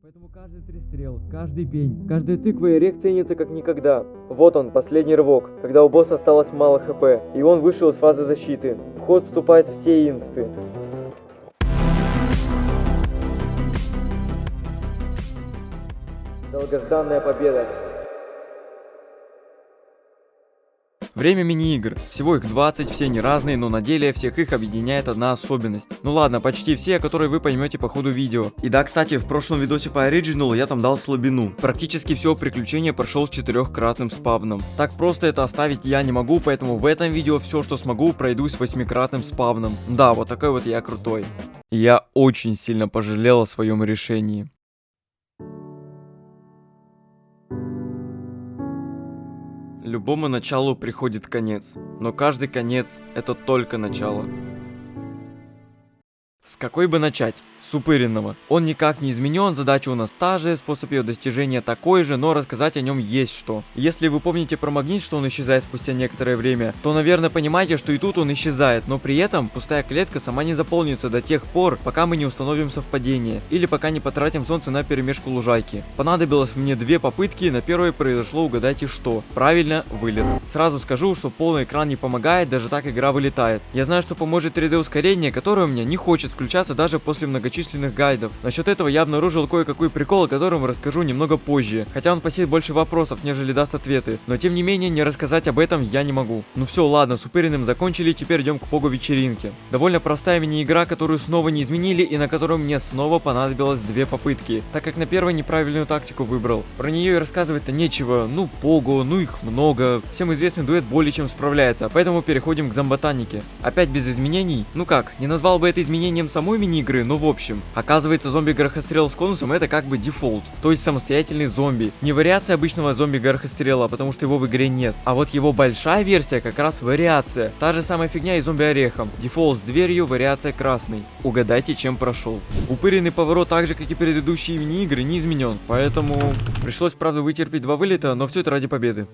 Поэтому каждый тристрел, каждый пень, каждая тыква и орех ценится как никогда. Вот он, последний рывок, когда у босса осталось мало хп, и он вышел из фазы защиты. В ход вступают все инсты. Долгожданная победа. Время мини-игр. Всего их 20, все не разные, но на деле всех их объединяет одна особенность. Ну ладно, почти все, которые вы поймете по ходу видео. И да, кстати, в прошлом видосе по Original я там дал слабину. Практически все приключение прошел с 4-кратным спавном. Так просто это оставить я не могу, поэтому в этом видео все, что смогу, пройду с 8-кратным спавном. Да, вот такой вот я крутой. И я очень сильно пожалел о своем решении. Любому началу приходит конец, но каждый конец — это только начало. С какой бы начать? С упыренного. Он никак не изменен, задача у нас та же, способ ее достижения такой же, но рассказать о нем есть что. Если вы помните про магнит, что он исчезает спустя некоторое время, то, наверное, понимаете, что и тут он исчезает, но при этом пустая клетка сама не заполнится до тех пор, пока мы не установим совпадение, или пока не потратим солнце на перемешку лужайки. Понадобилось мне 2 попытки, на первой произошло, угадайте что. Правильно, вылет. Сразу скажу, что полный экран не помогает, даже так игра вылетает. Я знаю, что поможет 3D ускорение, которое у меня не хочет включаться даже после многочисленных гайдов. Насчет этого я обнаружил кое-какой прикол, о котором расскажу немного позже, хотя он посеет больше вопросов, нежели даст ответы, но тем не менее не рассказать об этом я не могу. Ну все, ладно, с упыренным закончили, теперь идем к погу вечеринке. Довольно простая мини-игра, которую снова не изменили и на которую мне снова понадобилось 2 попытки, так как на первой неправильную тактику выбрал. Про нее и рассказывать-то нечего, ну пого, ну их много, всем известный дуэт более чем справляется, поэтому переходим к зомботанике. Опять без изменений? Ну как, не назвал бы это изменением самой мини-игры, но в общем. Оказывается, зомби-горохострел с конусом это как бы дефолт, то есть самостоятельный зомби. Не вариация обычного зомби-горохострела, потому что его в игре нет, а вот его большая версия как раз вариация. Та же самая фигня и зомби-орехом. Дефолт с дверью, вариация красный. Угадайте, чем прошел. Упыренный поворот, так же как и предыдущие мини-игры, не изменен, поэтому пришлось, правда, вытерпеть 2 вылета, но все это ради победы.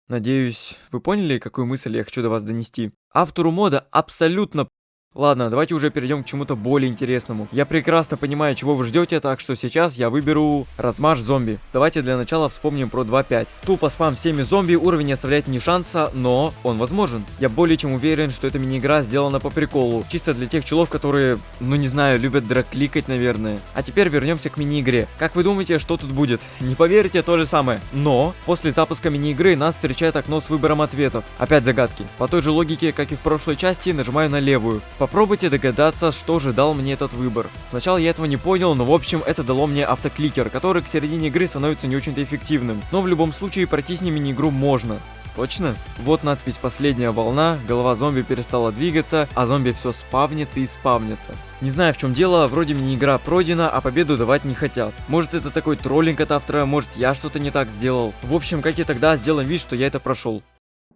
Надеюсь, вы поняли, какую мысль я хочу до вас донести. Автору мода абсолютно... Ладно, давайте уже перейдем к чему-то более интересному. Я прекрасно понимаю, чего вы ждете, так что сейчас я выберу размаш зомби. Давайте для начала вспомним про 2.5. Тупо спам всеми зомби, уровень не оставляет ни шанса, но он возможен. Я более чем уверен, что эта мини-игра сделана по приколу. Чисто для тех челов, которые, ну не знаю, любят драг-кликать, наверное. А теперь вернемся к мини-игре. Как вы думаете, что тут будет? Не поверите, то же самое. Но после запуска мини-игры нас встречает окно с выбором ответов. Опять загадки. По той же логике, как и в прошлой части, нажимаю на левую. Попробуйте догадаться, что же дал мне этот выбор. Сначала я этого не понял, но в общем это дало мне автокликер, который к середине игры становится не очень-то эффективным. Но в любом случае пройти с ним мини-игру можно. Точно? Вот надпись «Последняя волна», голова зомби перестала двигаться, а зомби все спавнится и спавнится. Не знаю, в чем дело, вроде мини-игра пройдена, а победу давать не хотят. Может это такой троллинг от автора, может я что-то не так сделал. В общем, как и тогда, сделаем вид, что я это прошел.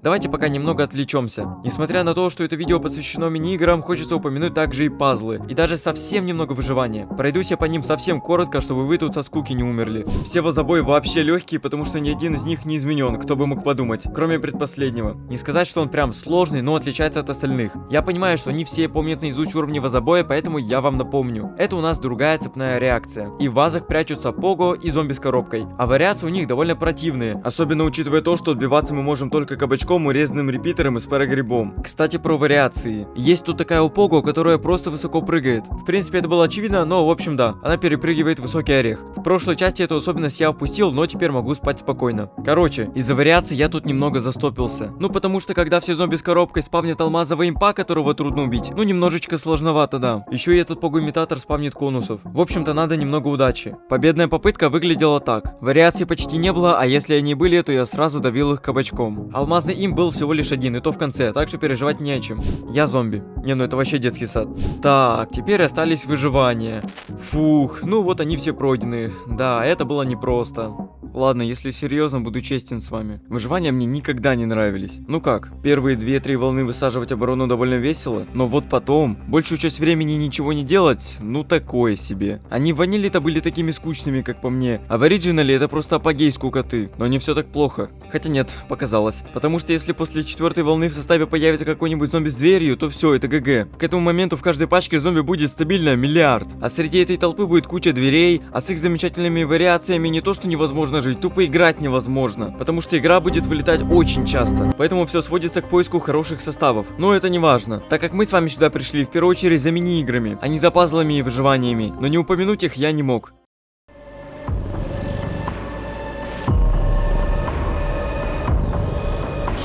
Давайте пока немного отвлечемся. Несмотря на то, что это видео посвящено мини-играм, хочется упомянуть также и пазлы. И даже совсем немного выживания. Пройдусь я по ним совсем коротко, чтобы вы тут со скуки не умерли. Все возобои вообще легкие, потому что ни один из них не изменен, кто бы мог подумать, кроме предпоследнего. Не сказать, что он прям сложный, но отличается от остальных. Я понимаю, что не все помнят наизусть уровни возобоя, поэтому я вам напомню. Это у нас другая цепная реакция. И в вазах прячутся пого и зомби с коробкой. А вариации у них довольно противные. Особенно учитывая то, что отбиваться мы можем только кабачком, урезанным репитером и с парагрибом. Кстати, про вариации. Есть тут такая упого, которая просто высоко прыгает. В принципе, это было очевидно, но в общем да, она перепрыгивает высокий орех. В прошлой части эту особенность я упустил, но теперь могу спать спокойно. Короче, из-за вариаций я тут немного застопился. Ну потому что когда все зомби с коробкой спавнят алмазовый импа, которого трудно убить, ну немножечко сложновато, да. Еще и этот пого-имитатор спавнит конусов. В общем-то, надо немного удачи. Победная попытка выглядела так. Вариаций почти не было, а если они были, то я сразу давил их кабачком. Алмазный им был всего лишь один, и то в конце, так что переживать не о чем. Я зомби. Не, ну это вообще детский сад. Так, теперь остались выживания. Фух, ну вот они все пройдены. Да, это было непросто. Ладно, если серьезно, буду честен с вами. Выживания мне никогда не нравились. Ну как, первые 2-3 волны высаживать оборону довольно весело, но вот потом, большую часть времени ничего не делать, ну такое себе. Они в ваниле-то были такими скучными, как по мне, а в оригинале это просто апогей скукоты. Но не все так плохо. Хотя нет, показалось. Потому что если после 4-й волны в составе появится какой-нибудь зомби с дверью, то все, это ГГ. К этому моменту в каждой пачке зомби будет стабильно миллиард. А среди этой толпы будет куча дверей, а с их замечательными вариациями не то что невозможно жить, тупо играть невозможно. Потому что игра будет вылетать очень часто. Поэтому все сводится к поиску хороших составов. Но это не важно, так как мы с вами сюда пришли в первую очередь за мини-играми, а не за пазлами и выживаниями. Но не упомянуть их я не мог.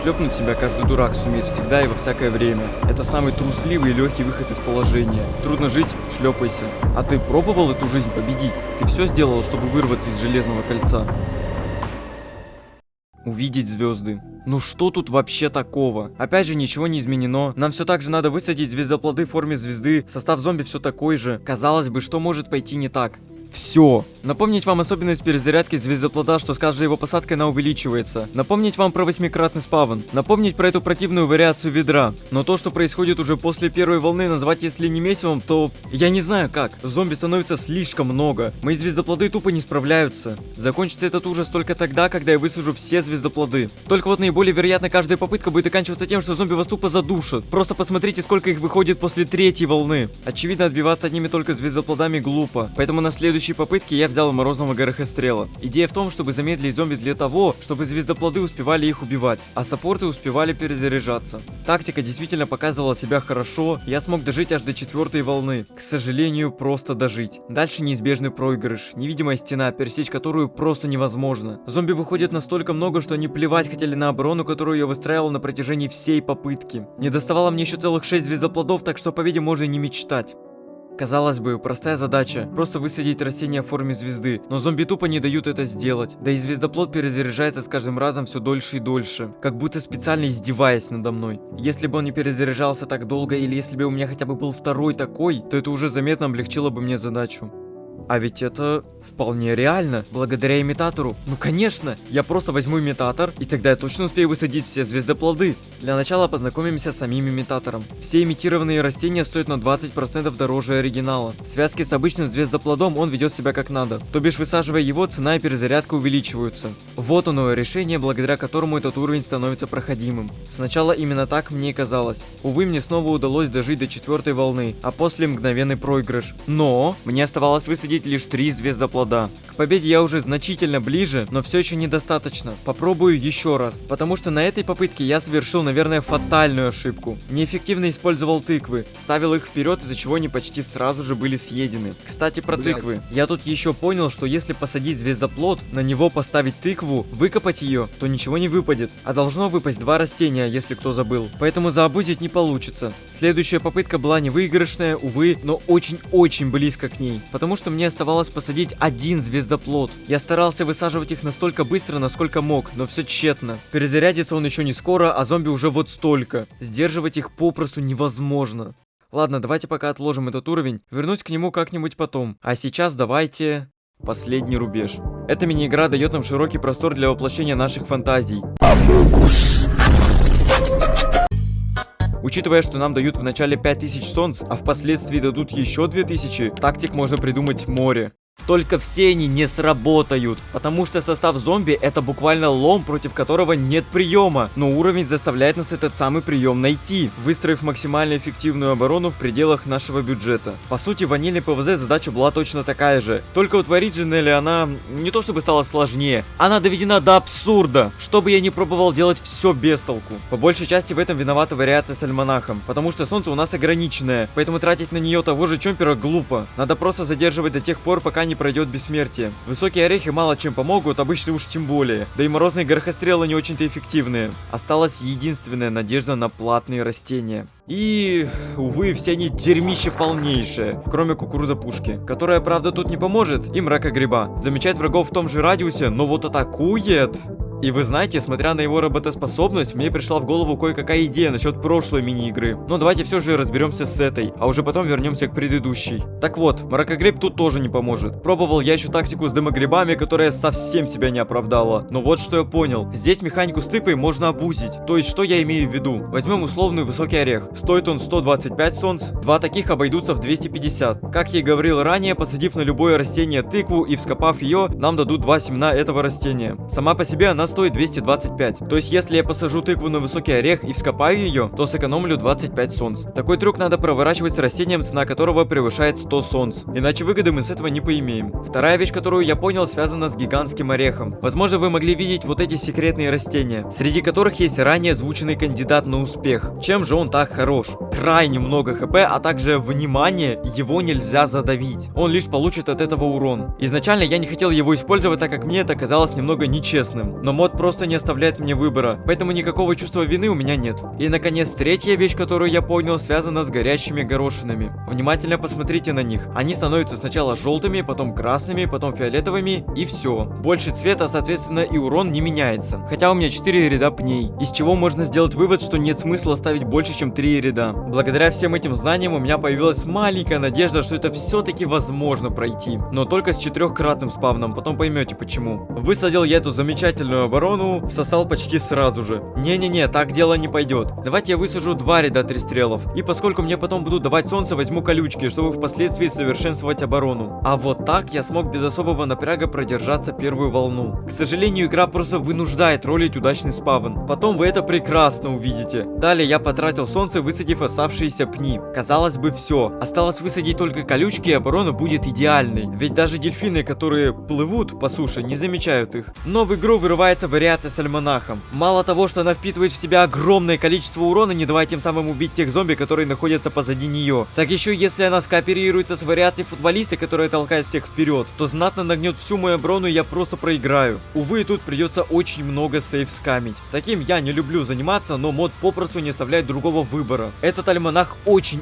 Шлепнуть себя каждый дурак сумеет всегда и во всякое время. Это самый трусливый и легкий выход из положения. Трудно жить? Шлепайся. А ты пробовал эту жизнь победить? Ты все сделал, чтобы вырваться из железного кольца? Увидеть звезды. Ну что тут вообще такого? Опять же, ничего не изменено. Нам все так же надо высадить звездоплоды в форме звезды. Состав зомби все такой же. Казалось бы, что может пойти не так? Все. Напомнить вам особенность перезарядки звездоплода, что с каждой его посадкой она увеличивается. Напомнить вам про 8-кратный спавн. Напомнить про эту противную вариацию ведра. Но то, что происходит уже после первой волны, назвать если не месивом, то я не знаю как. Зомби становится слишком много. Мои звездоплоды тупо не справляются. Закончится этот ужас только тогда, когда я высажу все звездоплоды. Только вот наиболее вероятно каждая попытка будет оканчиваться тем, что зомби вас тупо задушат. Просто посмотрите, сколько их выходит после 3-й волны. Очевидно, отбиваться одними только звездоплодами глупо. Поэтому на следующей попытке я взял морозного горохострела. Идея в том, чтобы замедлить зомби для того, чтобы звездоплоды успевали их убивать, а саппорты успевали перезаряжаться. Тактика действительно показывала себя хорошо, я смог дожить аж до 4-й волны. К сожалению, просто дожить. Дальше неизбежный проигрыш, невидимая стена, пересечь которую просто невозможно. Зомби выходит настолько много, что они плевать хотели на оборону, которую я выстраивал на протяжении всей попытки. Не доставало мне еще целых 6 звездоплодов, так что о победе можно и не мечтать. Казалось бы, простая задача, просто высадить растения в форме звезды, но зомби тупо не дают это сделать. Да и звездоплод перезаряжается с каждым разом все дольше и дольше, как будто специально издеваясь надо мной. Если бы он не перезаряжался так долго, или если бы у меня хотя бы был второй такой, то это уже заметно облегчило бы мне задачу. А ведь это вполне реально, благодаря имитатору. Ну конечно, я просто возьму имитатор, и тогда я точно успею высадить все звездоплоды. Для начала познакомимся с самим имитатором. Все имитированные растения стоят на 20% дороже оригинала. В связке с обычным звездоплодом он ведет себя как надо. То бишь, высаживая его, цена и перезарядка увеличиваются. Вот оно решение, благодаря которому этот уровень становится проходимым. Сначала именно так мне и казалось. Увы, мне снова удалось дожить до 4-й волны, а после мгновенный проигрыш. Но мне оставалось высадить лишь 3 звездоплода. К победе я уже значительно ближе, но все еще недостаточно. Попробую еще раз, потому что на этой попытке я совершил, наверное, фатальную ошибку. Неэффективно использовал тыквы, ставил их вперед, из-за чего они почти сразу же были съедены. Кстати, про тыквы. Я тут еще понял, что если посадить звездоплод, на него поставить тыкву, выкопать ее, то ничего не выпадет. А должно выпасть 2 растения, если кто забыл. Поэтому заобузить не получится. Следующая попытка была не выигрышная, увы, но очень-очень близко к ней. Потому что мне оставалось посадить 1 звездоплод. Я старался высаживать их настолько быстро, насколько мог, но все тщетно. Перезарядится он еще не скоро, а зомби уже вот столько. Сдерживать их попросту невозможно. Ладно, давайте пока отложим этот уровень, вернусь к нему как-нибудь потом. А сейчас давайте... Последний рубеж. Эта мини-игра дает нам широкий простор для воплощения наших фантазий. Учитывая, что нам дают в начале 5000 солнц, а впоследствии дадут еще 2000, тактик можно придумать море. Только все они не сработают, потому что состав зомби это буквально лом, против которого нет приема, но уровень заставляет нас этот самый прием найти, выстроив максимально эффективную оборону в пределах нашего бюджета. По сути, в ванильной ПВЗ задача была точно такая же, только вот в оригинале она не то чтобы стала сложнее, она доведена до абсурда, чтобы я не пробовал делать все без толку. По большей части в этом виновата вариация с альманахом, потому что солнце у нас ограниченное, поэтому тратить на нее того же чомпера глупо. Надо просто задерживать до тех пор, пока не пройдет бессмертие. Высокие орехи мало чем помогут, обычно уж тем более. Да и морозные горохострелы не очень-то эффективные. Осталась единственная надежда на платные растения. И, увы, все они дерьмище полнейшее, кроме кукуруза-пушки, которая, правда, тут не поможет, и мракогреба. Замечает врагов в том же радиусе, но вот атакует... И вы знаете, смотря на его работоспособность, мне пришла в голову кое-какая идея насчет прошлой мини-игры. Но давайте все же разберемся с этой, а уже потом вернемся к предыдущей. Так вот, мракогреб тут тоже не поможет. Пробовал я еще тактику с дымогребами, которая совсем себя не оправдала. Но вот что я понял. Здесь механику с тыквой можно обузить. То есть, что я имею в виду? Возьмем условный высокий орех. Стоит он 125 солнц, два таких обойдутся в 250. Как я и говорил ранее, посадив на любое растение тыкву и вскопав ее, нам дадут 2 семена этого растения. Сама по себе она стоит 225. То есть, если я посажу тыкву на высокий орех и вскопаю ее, то сэкономлю 25 солнц. Такой трюк надо проворачивать с растением, цена которого превышает 100 солнц. Иначе выгоды мы с этого не поимеем. Вторая вещь, которую я понял, связана с гигантским орехом. Возможно, вы могли видеть вот эти секретные растения, среди которых есть ранее озвученный кандидат на успех. Чем же он так хорош? Крайне много хп, а также, внимание, его нельзя задавить. Он лишь получит от этого урон. Изначально я не хотел его использовать, так как мне это казалось немного нечестным. Но мод просто не оставляет мне выбора, поэтому никакого чувства вины у меня нет. И наконец, третья вещь, которую я понял, связана с горящими горошинами. Внимательно посмотрите на них. Они становятся сначала желтыми, потом красными, потом фиолетовыми, и все. Больше цвета, соответственно, и урон не меняется. Хотя у меня 4 ряда пней, из чего можно сделать вывод, что нет смысла ставить больше, чем 3 ряда. Благодаря всем этим знаниям у меня появилась маленькая надежда, что это все-таки возможно пройти. Но только с 4-кратным спавном, потом поймете почему. Высадил я эту замечательную оборону, всосал почти сразу же. Не-не-не, так дело не пойдет. Давайте я высажу 2 ряда 3 стрелов. И поскольку мне потом будут давать солнце, возьму колючки, чтобы впоследствии совершенствовать оборону. А вот так я смог без особого напряга продержаться первую волну. К сожалению, игра просто вынуждает ролить удачный спавн. Потом вы это прекрасно увидите. Далее я потратил солнце, высадив оставшиеся пни. Казалось бы, все. Осталось высадить только колючки, и оборона будет идеальной. Ведь даже дельфины, которые плывут по суше, не замечают их. Но в игру вырывается вариация с альманахом. Мало того, что она впитывает в себя огромное количество урона, не давая тем самым убить тех зомби, которые находятся позади нее. Так еще если она скооперируется с вариацией футболиста, которая толкает всех вперед, то знатно нагнет всю мою оборону, и я просто проиграю. Увы, тут придется очень много сейв скамить. Таким я не люблю заниматься, но мод попросту не оставляет другого выбора. Этот альманах очень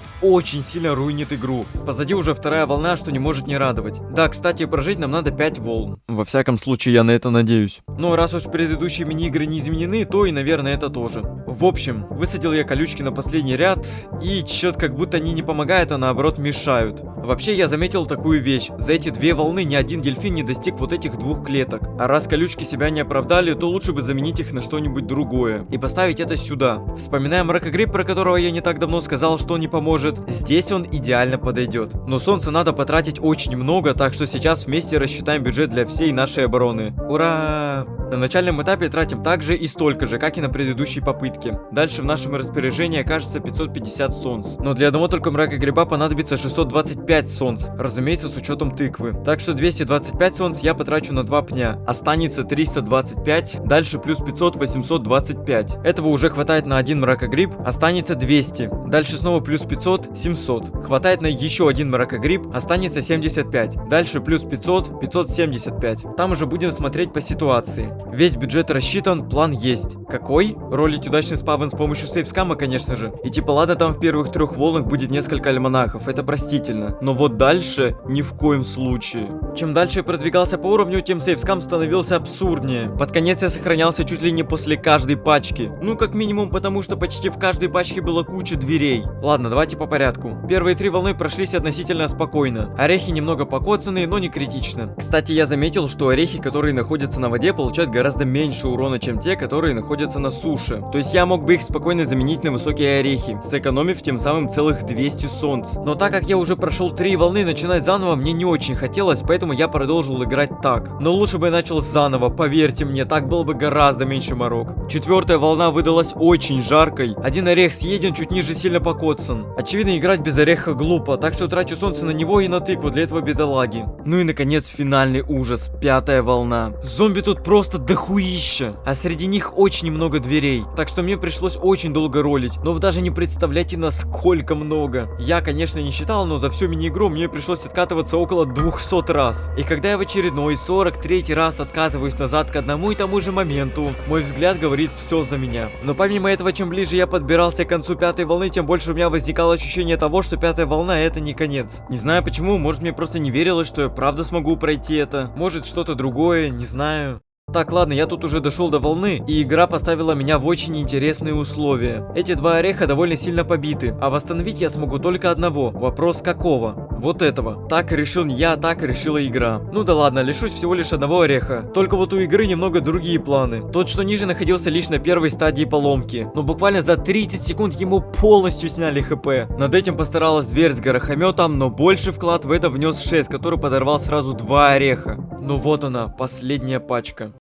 сильно руинит игру. Позади уже вторая волна, что не может не радовать. Да, кстати, прожить нам надо 5 волн. Во всяком случае, я на это надеюсь. Но раз уж предыдущие мини-игры не изменены, то и, наверное, это тоже. В общем, высадил я колючки на последний ряд, и чё-то как будто они не помогают, а наоборот мешают. Вообще, я заметил такую вещь. За эти 2 волны ни один дельфин не достиг вот этих 2 клеток. А раз колючки себя не оправдали, то лучше бы заменить их на что-нибудь другое. И поставить это сюда. Вспоминая мракогреб, про которого я не так давно сказал, что он не поможет, здесь он идеально подойдет. Но солнца надо потратить очень много, так что сейчас вместе рассчитаем бюджет для всей нашей обороны. Ура! На начальном этапе тратим также и столько же, как и на предыдущей попытке. Дальше в нашем распоряжении окажется 550 солнц. Но для одного только мракогреба понадобится 625 солнц, разумеется, с учетом тыквы. Так что 225 солнц я потрачу на 2 пня. Останется 325, дальше плюс 500, 825. Этого уже хватает на один мракогриб, останется 200. Дальше снова плюс 500, 700. Хватает на еще один мракогриб, останется 75. Дальше плюс 500, 575. Там уже будем смотреть по ситуации. Весь бюджет рассчитан, план есть. Какой? Ролить удачный спавн с помощью сейфскама, конечно же. И типа ладно, там в первых 3 волнах будет несколько альманахов, это простительно. Но вот дальше ни в коем случае. Чем дальше я продвигался по уровню, тем сейфскам становился абсурднее. Под конец я сохранялся чуть ли не после каждой пачки. Ну, как минимум, потому что почти в каждой пачке была куча дверей. Ладно, давайте по порядку. Первые 3 волны прошлись относительно спокойно. Орехи немного покоцанные, но не критично. Кстати, я заметил, что орехи, которые находятся на воде, получают гораздо меньше урона, чем те, которые находятся на суше. То есть я мог бы их спокойно заменить на высокие орехи, сэкономив тем самым целых 200 солнц. Но так как я уже прошел 3 волны, начинать заново мне не очень хотелось, поэтому я продолжил играть так. Но лучше бы я начал заново, поверьте мне, так было бы гораздо меньше морок. 4-я волна выдалась очень жаркой. Один орех съеден, чуть ниже сильно покоцан. Очевидно, играть без ореха глупо, так что трачу солнце на него и на тыкву для этого бедолаги. Ну и наконец финальный ужас, 5-я волна. Зомби тут просто дохуища, а среди них очень много дверей, так что мне пришлось очень долго ролить, но вы даже не представляете, насколько много. Я, конечно, не считал, но за всю мини-игру мне пришлось откатываться около 200 раз. И когда я в очередной 43-й раз откатываюсь назад к одному и тому же моменту, мой взгляд говорит все за меня. Но помимо этого, чем ближе я подбирался к концу 5-й волны, тем больше у меня возникало ощущение того, что 5-я волна это не конец. Не знаю почему, может мне просто не верилось, что я правда смогу пройти это, может что-то другое, не знаю. Так, ладно, я тут уже дошел до волны, и игра поставила меня в очень интересные условия. Эти два ореха довольно сильно побиты, а восстановить я смогу только одного. Вопрос какого? Вот этого. Так решил не я, так решила игра. Ну да ладно, лишусь всего лишь одного ореха. Только вот у игры немного другие планы. Тот, что ниже, находился лишь на первой стадии поломки. Но буквально за 30 секунд ему полностью сняли хп. Над этим постаралась дверь с горохометом, но больше вклад в это внес 6, который подорвал сразу 2 ореха. Ну вот она, последняя пачка.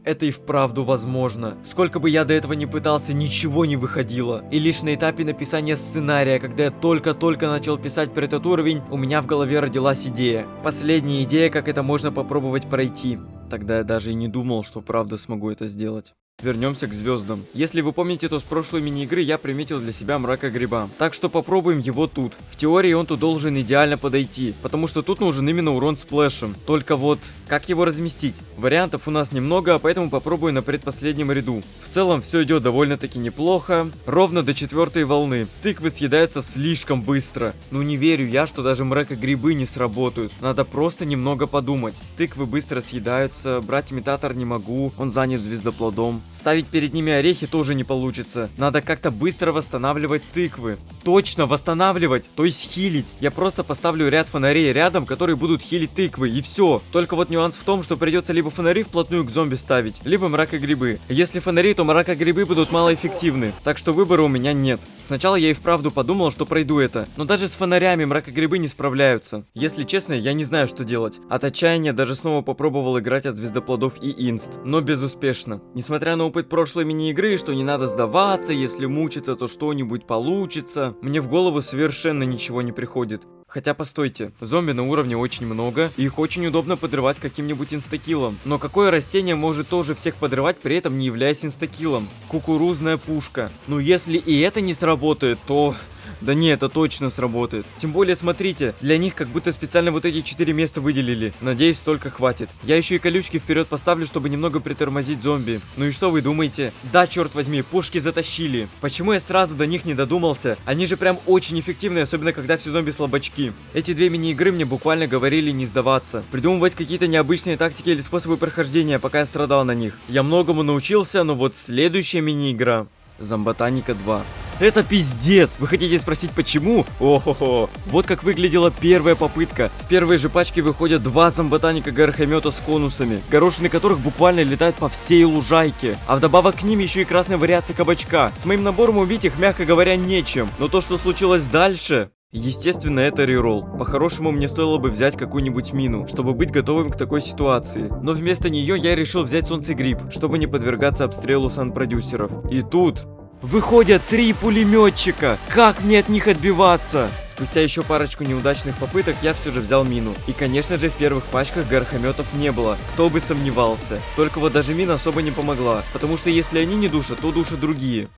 Это и вправду возможно. Сколько бы я до этого не пытался, ничего не выходило. И лишь на этапе написания сценария, когда я только-только начал писать про этот уровень, у меня в голове родилась идея. Последняя идея, как это можно попробовать пройти. Тогда я даже и не думал, что правда смогу это сделать. Вернемся к звездам. Если вы помните, то с прошлой мини-игры я приметил для себя мракогриба. Так что попробуем его тут. В теории он тут должен идеально подойти, потому что тут нужен именно урон сплэшем. Только вот, как его разместить? Вариантов у нас немного, поэтому попробую на предпоследнем ряду. В целом все идет довольно-таки неплохо. Ровно до 4-й волны. Тыквы съедаются слишком быстро. Ну не верю я, что даже мракогрибы не сработают. Надо просто немного подумать. Тыквы быстро съедаются, брать имитатор не могу, он занят звездоплодом. Ставить перед ними орехи тоже не получится. Надо как-то быстро восстанавливать тыквы. Точно, восстанавливать, то есть хилить. Я просто поставлю ряд фонарей рядом, которые будут хилить тыквы, и все. Только вот нюанс в том, что придется либо фонари вплотную к зомби ставить, либо мракогрибы. Если фонари, то мракогрибы будут малоэффективны. Так что выбора у меня нет. Сначала я и вправду подумал, что пройду это. Но даже с фонарями мракогрибы не справляются. Если честно, я не знаю, что делать. От отчаяния даже снова попробовал играть от звездоплодов и инст. Но безуспешно. Несмотря на опыт прошлой мини-игры, что не надо сдаваться, если мучиться, то что-нибудь получится, мне в голову совершенно ничего не приходит. Хотя постойте, зомби на уровне очень много, и их очень удобно подрывать каким-нибудь инстакилом. Но какое растение может тоже всех подрывать, при этом не являясь инстакилом? Кукурузная пушка. Ну если и это не сработает, то... Да не, это точно сработает. Тем более, смотрите, для них как будто специально вот эти 4 места выделили. Надеюсь, столько хватит. Я еще и колючки вперед поставлю, чтобы немного притормозить зомби. Ну и что вы думаете? Да, черт возьми, пушки затащили. Почему я сразу до них не додумался? Они же прям очень эффективные, особенно когда все зомби слабачки. Эти две мини-игры мне буквально говорили не сдаваться. Придумывать какие-то необычные тактики или способы прохождения, пока я страдал на них. Я многому научился, но вот следующая мини-игра. Зомботаника 2. Это пиздец! Вы хотите спросить почему? О-хо-хо! Вот как выглядела первая попытка. В первой же пачке выходят 2 зомботаника горохомета с конусами, горошины которых буквально летают по всей лужайке. А вдобавок к ним еще и красная вариация кабачка. С моим набором убить их, мягко говоря, нечем. Но то, что случилось дальше... Естественно, это реролл. По-хорошему, мне стоило бы взять какую-нибудь мину, чтобы быть готовым к такой ситуации. Но вместо нее я решил взять солнцегриб, чтобы не подвергаться обстрелу сан-продюсеров. И тут... выходят 3 пулеметчика! Как мне от них отбиваться? Спустя еще парочку неудачных попыток я все же взял мину. И конечно же в первых пачках горохометов не было. Кто бы сомневался. Только вот даже мина особо не помогла. Потому что если они не душат, то душат другие.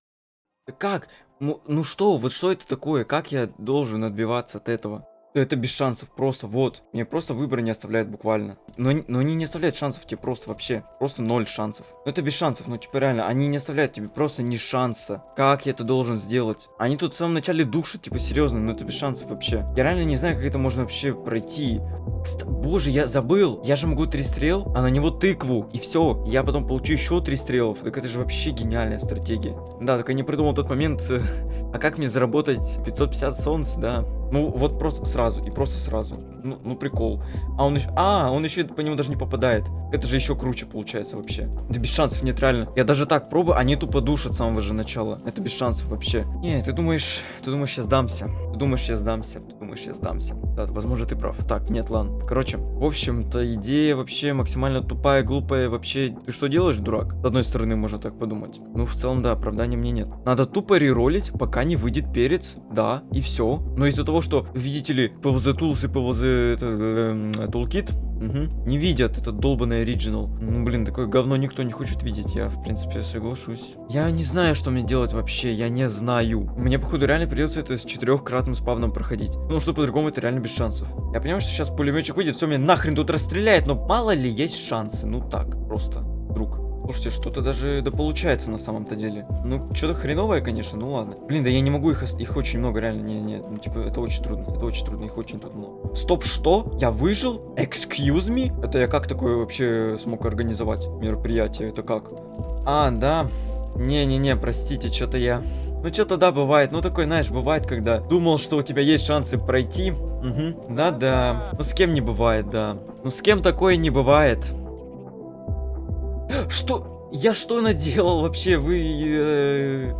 Как? Ну что, вот что это такое? Как я должен отбиваться от этого? Это без шансов, просто вот. Мне просто выбора не оставляют буквально. Но они не оставляют шансов тебе просто вообще. Просто 0 шансов. Ну это без шансов, ну типа реально. Они не оставляют тебе просто ни шанса. Как я это должен сделать? Они тут в самом начале душат, типа серьезно, но это без шансов вообще. Я реально не знаю, как это можно вообще пройти. Боже, я забыл. Я же могу 3 стрел, а на него тыкву. И все. Я потом получу еще 3 стрелов. Так это же вообще гениальная стратегия. Да, только я не придумал тот момент. А как мне заработать 550 солнц, да? Ну, вот просто сразу, и просто сразу. Ну прикол. Он еще по нему даже не попадает. Это же еще круче получается вообще. Да без шансов нет, реально. Я даже так пробую, они тупо душат с самого же начала. Это без шансов вообще. Не, ты думаешь, я сдамся. Ты думаешь, я сдамся. Да, возможно, ты прав. Так, нет, ладно. Короче, в общем-то, идея вообще максимально тупая, глупая. Вообще, ты что делаешь, дурак? С одной стороны, можно так подумать. Ну, в целом, да, оправдания мне нет. Надо тупо реролить, пока не выйдет перец. Да, и все. Но из-за того, что, видите ли, PvZ Tools и PvZ Toolkit не видят этот долбанный оригинал. Ну, блин, такое говно никто не хочет видеть. Я, в принципе, соглашусь. Я не знаю, что мне делать вообще. Я не знаю. Мне, походу, реально придется это с 4-кратным спавном проходить. Ну, что по-другому это реально без шансов. Я понимаю, что сейчас пулеметчик выйдет, все, меня нахрен тут расстреляет, но мало ли есть шансы. Ну, так, просто, друг. Слушайте, что-то даже да получается на самом-то деле. Ну, что-то хреновое, конечно, ну ладно. Блин, да я не могу их очень много, реально, не, ну, типа, это очень трудно, их очень тут много. Стоп, что? Я выжил? Excuse me? Это я как такое вообще смог организовать мероприятие, это как? А, да. Не-не-не, простите, что-то я... Ну, что-то да, бывает, ну, такой, знаешь, бывает, когда думал, что у тебя есть шансы пройти. Угу, да-да. Ну, с кем не бывает, да. Ну, с кем такое не бывает. Что? Я что наделал вообще? Вы...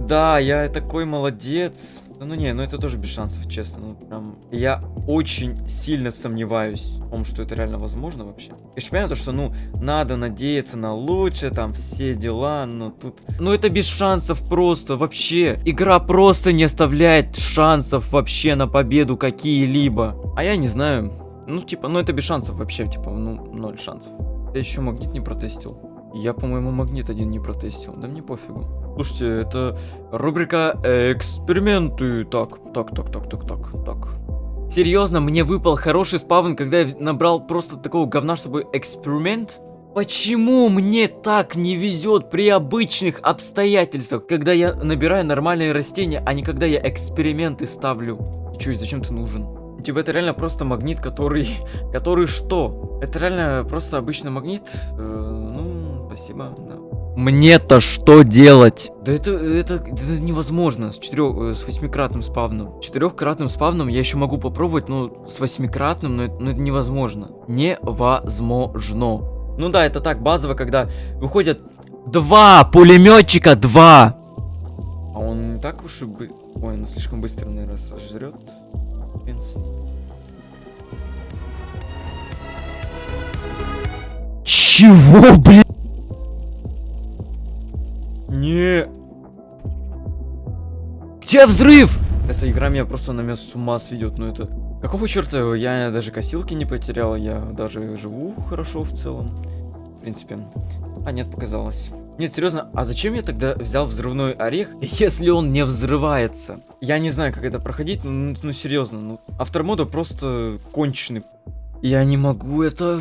Да, я такой молодец. Да ну не, ну это тоже без шансов, честно. Ну прям... Я очень сильно сомневаюсь в том, что это реально возможно вообще. Я же понимаю, то, что, ну, надо надеяться на лучшее, там, все дела, но тут... Ну это без шансов просто, вообще. Игра просто не оставляет шансов вообще на победу какие-либо. А я не знаю. Ну, типа, ну это без шансов вообще, типа, ну, 0 шансов. Я еще магнит не протестил. Я, по-моему, магнит один не протестил. Да мне пофигу. Слушайте, это рубрика эксперименты. Так. Серьезно, мне выпал хороший спавн, когда я набрал просто такого говна, чтобы эксперимент? Почему мне так не везет при обычных обстоятельствах, когда я набираю нормальные растения, а не когда я эксперименты ставлю? И чё, и зачем ты нужен? Типа это реально просто магнит, который что? Это реально просто обычный магнит? Ну, спасибо, да. Мне-то что делать? Да это невозможно с 8-кратным спавном. 4-кратным спавном я еще могу попробовать, но с 8-кратным, но это невозможно. Невозможно. Ну да, это так базово, когда выходят 2 пулеметчика, 2. А он не так уж и Ой, он слишком быстро, наверное, сожрет. Чего, блин? Не. Где взрыв? Эта игра меня просто на меня с ума сведет, ну это... Какого черта? Я даже косилки не потерял, я даже живу хорошо в целом. В принципе. А нет, показалось. Нет, серьезно, а зачем я тогда взял взрывной орех, если он не взрывается? Я не знаю, как это проходить, ну серьезно, ну автор мода просто конченый. Я не могу это...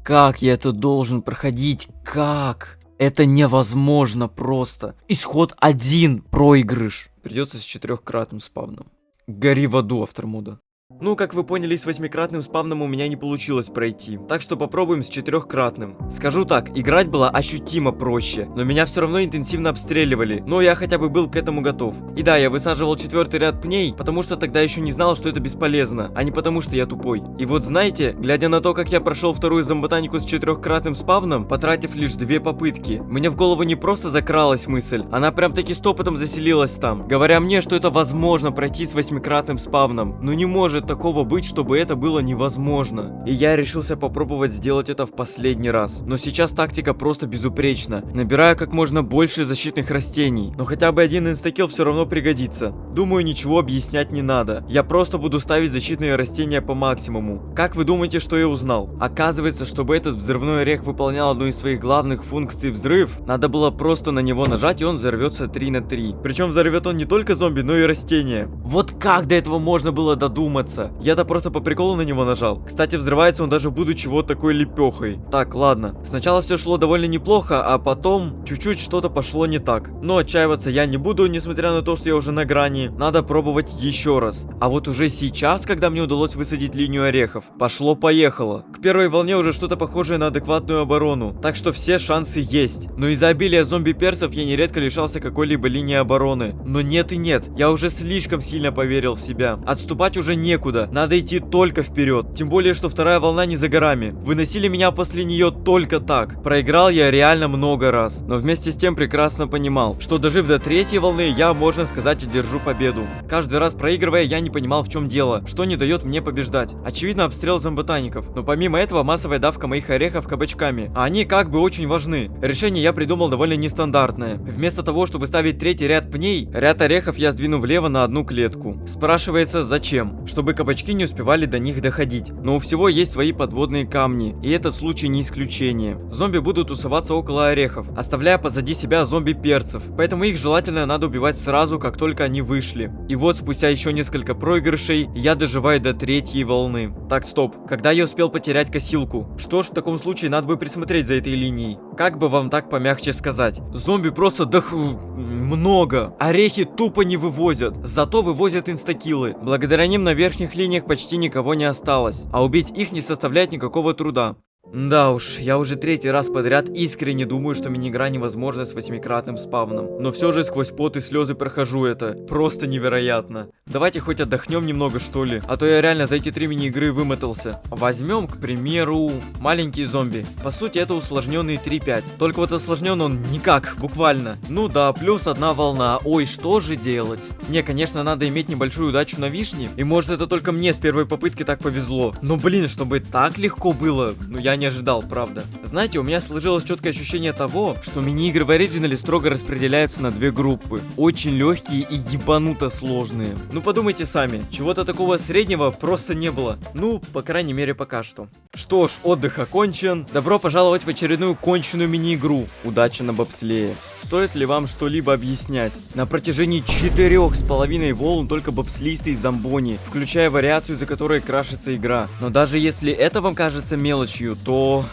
Как я это должен проходить? Как? Это невозможно просто. Исход 1, проигрыш. Придется с 4-кратным спавном. Гори в аду, автор мода. Ну, как вы поняли, с 8-кратным спавном у меня не получилось пройти. Так что попробуем с 4-кратным. Скажу так, играть было ощутимо проще. Но меня все равно интенсивно обстреливали. Но я хотя бы был к этому готов. И да, я высаживал 4-й ряд пней, потому что тогда еще не знал, что это бесполезно. А не потому, что я тупой. И вот знаете, глядя на то, как я прошел вторую зомботанику с 4-кратным спавном, потратив лишь 2 попытки, мне в голову не просто закралась мысль, она прям таки стопотом заселилась там, говоря мне, что это возможно пройти с 8-кратным спавном. Но не может такого быть, чтобы это было невозможно. И я решился попробовать сделать это в последний раз. Но сейчас тактика просто безупречна. Набираю как можно больше защитных растений. Но хотя бы один инстакилл все равно пригодится. Думаю, ничего объяснять не надо. Я просто буду ставить защитные растения по максимуму. Как вы думаете, что я узнал? Оказывается, чтобы этот взрывной орех выполнял одну из своих главных функций — взрыв, надо было просто на него нажать, и он взорвется 3 на 3. Причем взорвет он не только зомби, но и растения. Вот как до этого можно было додуматься? Я-то просто по приколу на него нажал. Кстати, взрывается он даже будучи вот такой лепехой. Так, ладно. Сначала все шло довольно неплохо, а потом чуть-чуть что-то пошло не так. Но отчаиваться я не буду, несмотря на то, что я уже на грани. Надо пробовать еще раз. А вот уже сейчас, когда мне удалось высадить линию орехов, пошло-поехало. К первой волне уже что-то похожее на адекватную оборону. Так что все шансы есть. Но из-за обилия зомби-персов я нередко лишался какой-либо линии обороны. Но нет и нет. Я уже слишком сильно поверил в себя. Отступать уже не некуда. Надо идти только вперед. Тем более, что вторая волна не за горами. Выносили меня после нее только так. Проиграл я реально много раз. Но вместе с тем прекрасно понимал, что дожив до третьей волны, я, можно сказать, одержу победу. Каждый раз проигрывая, я не понимал, в чем дело, что не дает мне побеждать. Очевидно, обстрел зомботаников. Но помимо этого, массовая давка моих орехов кабачками. А они как бы очень важны. Решение я придумал довольно нестандартное. Вместо того, чтобы ставить третий ряд пней, ряд орехов я сдвину влево на одну клетку. Спрашивается, зачем? Чтобы кабачки не успевали до них доходить. Но у всего есть свои подводные камни, и этот случай не исключение. Зомби будут тусоваться около орехов, оставляя позади себя зомби-перцев. Поэтому их желательно надо убивать сразу, как только они вышли. И вот спустя еще несколько проигрышей, я доживаю до третьей волны. Так, стоп. Когда я успел потерять косилку? Что ж, в таком случае надо бы присмотреть за этой линией. Как бы вам так помягче сказать? Зомби просто много. Орехи тупо не вывозят. Зато вывозят инстакилы. Благодаря ним на верхних линиях почти никого не осталось. А убить их не составляет никакого труда. Да уж, я уже третий раз подряд искренне думаю, что мини-игра невозможна с 8-кратным спавном. Но все же сквозь пот и слезы прохожу это. Просто невероятно. Давайте хоть отдохнем немного, что ли. А то я реально за эти 3 мини-игры вымотался. Возьмем, к примеру, маленькие зомби. По сути, это усложненный 3.5. Только вот осложнен он никак, буквально. Ну да, плюс одна волна. Ой, что же делать? Не, конечно, надо иметь небольшую удачу на вишне. И может это только мне с первой попытки так повезло. Но блин, чтобы так легко было, ну я не ожидал, правда. Знаете, у меня сложилось четкое ощущение того, что мини-игры в оригинале строго распределяются на 2 группы. Очень легкие и ебануто сложные. Ну подумайте сами, чего-то такого среднего просто не было. Ну, по крайней мере, пока что. Что ж, отдых окончен. Добро пожаловать в очередную конченую мини-игру. Удачи на бобслее. Стоит ли вам что-либо объяснять? На протяжении 4,5 волн только бобслисты и зомбони, включая вариацию, за которой крашится игра. Но даже если это вам кажется мелочью, то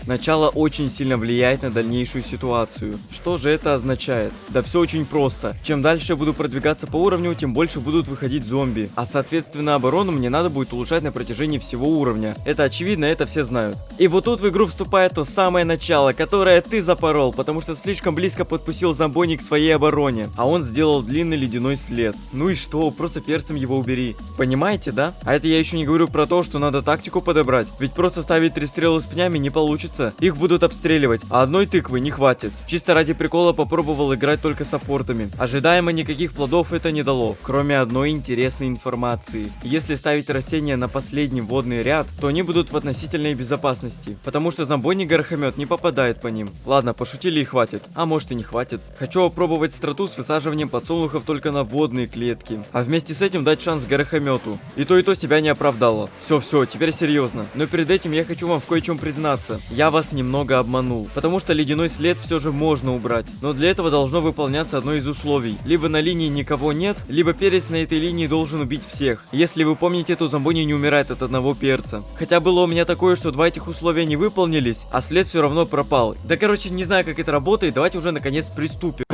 начало очень сильно влияет на дальнейшую ситуацию. Что же это означает? Да все очень просто. Чем дальше я буду продвигаться по уровню, тем больше будут выходить зомби. А соответственно оборону мне надо будет улучшать на протяжении всего уровня. Это очевидно, это все знают. И вот тут в игру вступает то самое начало, которое ты запорол, потому что слишком близко подпустил зомбони к своей обороне. А он сделал длинный ледяной след. Ну и что, просто перцем его убери. Понимаете, да? А это я еще не говорю про то, что надо тактику подобрать. Ведь просто ставить 3 стрелы с пнями не получится. Их будут обстреливать, а одной тыквы не хватит. Чисто ради прикола попробовал играть только саппортами. Ожидаемо никаких плодов это не дало, кроме одной интересной информации. Если ставить растения на последний водный ряд, то они будут в относительной безопасности, потому что зомбоник-горохомет не попадает по ним. Ладно, пошутили и хватит, а может и не хватит. Хочу опробовать страту с высаживанием подсолнухов только на водные клетки, а вместе с этим дать шанс горохомету. И то себя не оправдало. Все, теперь серьезно. Но перед этим я хочу вам в кое-чем признаться. Я вас немного обманул, потому что ледяной след все же можно убрать, но для этого должно выполняться одно из условий. Либо на линии никого нет, либо перец на этой линии должен убить всех. Если вы помните, то зомбони не умирает от одного перца. Хотя было у меня такое, что 2 этих условия не выполнились, а след все равно пропал. Да короче, не знаю, как это работает, давайте уже наконец приступим.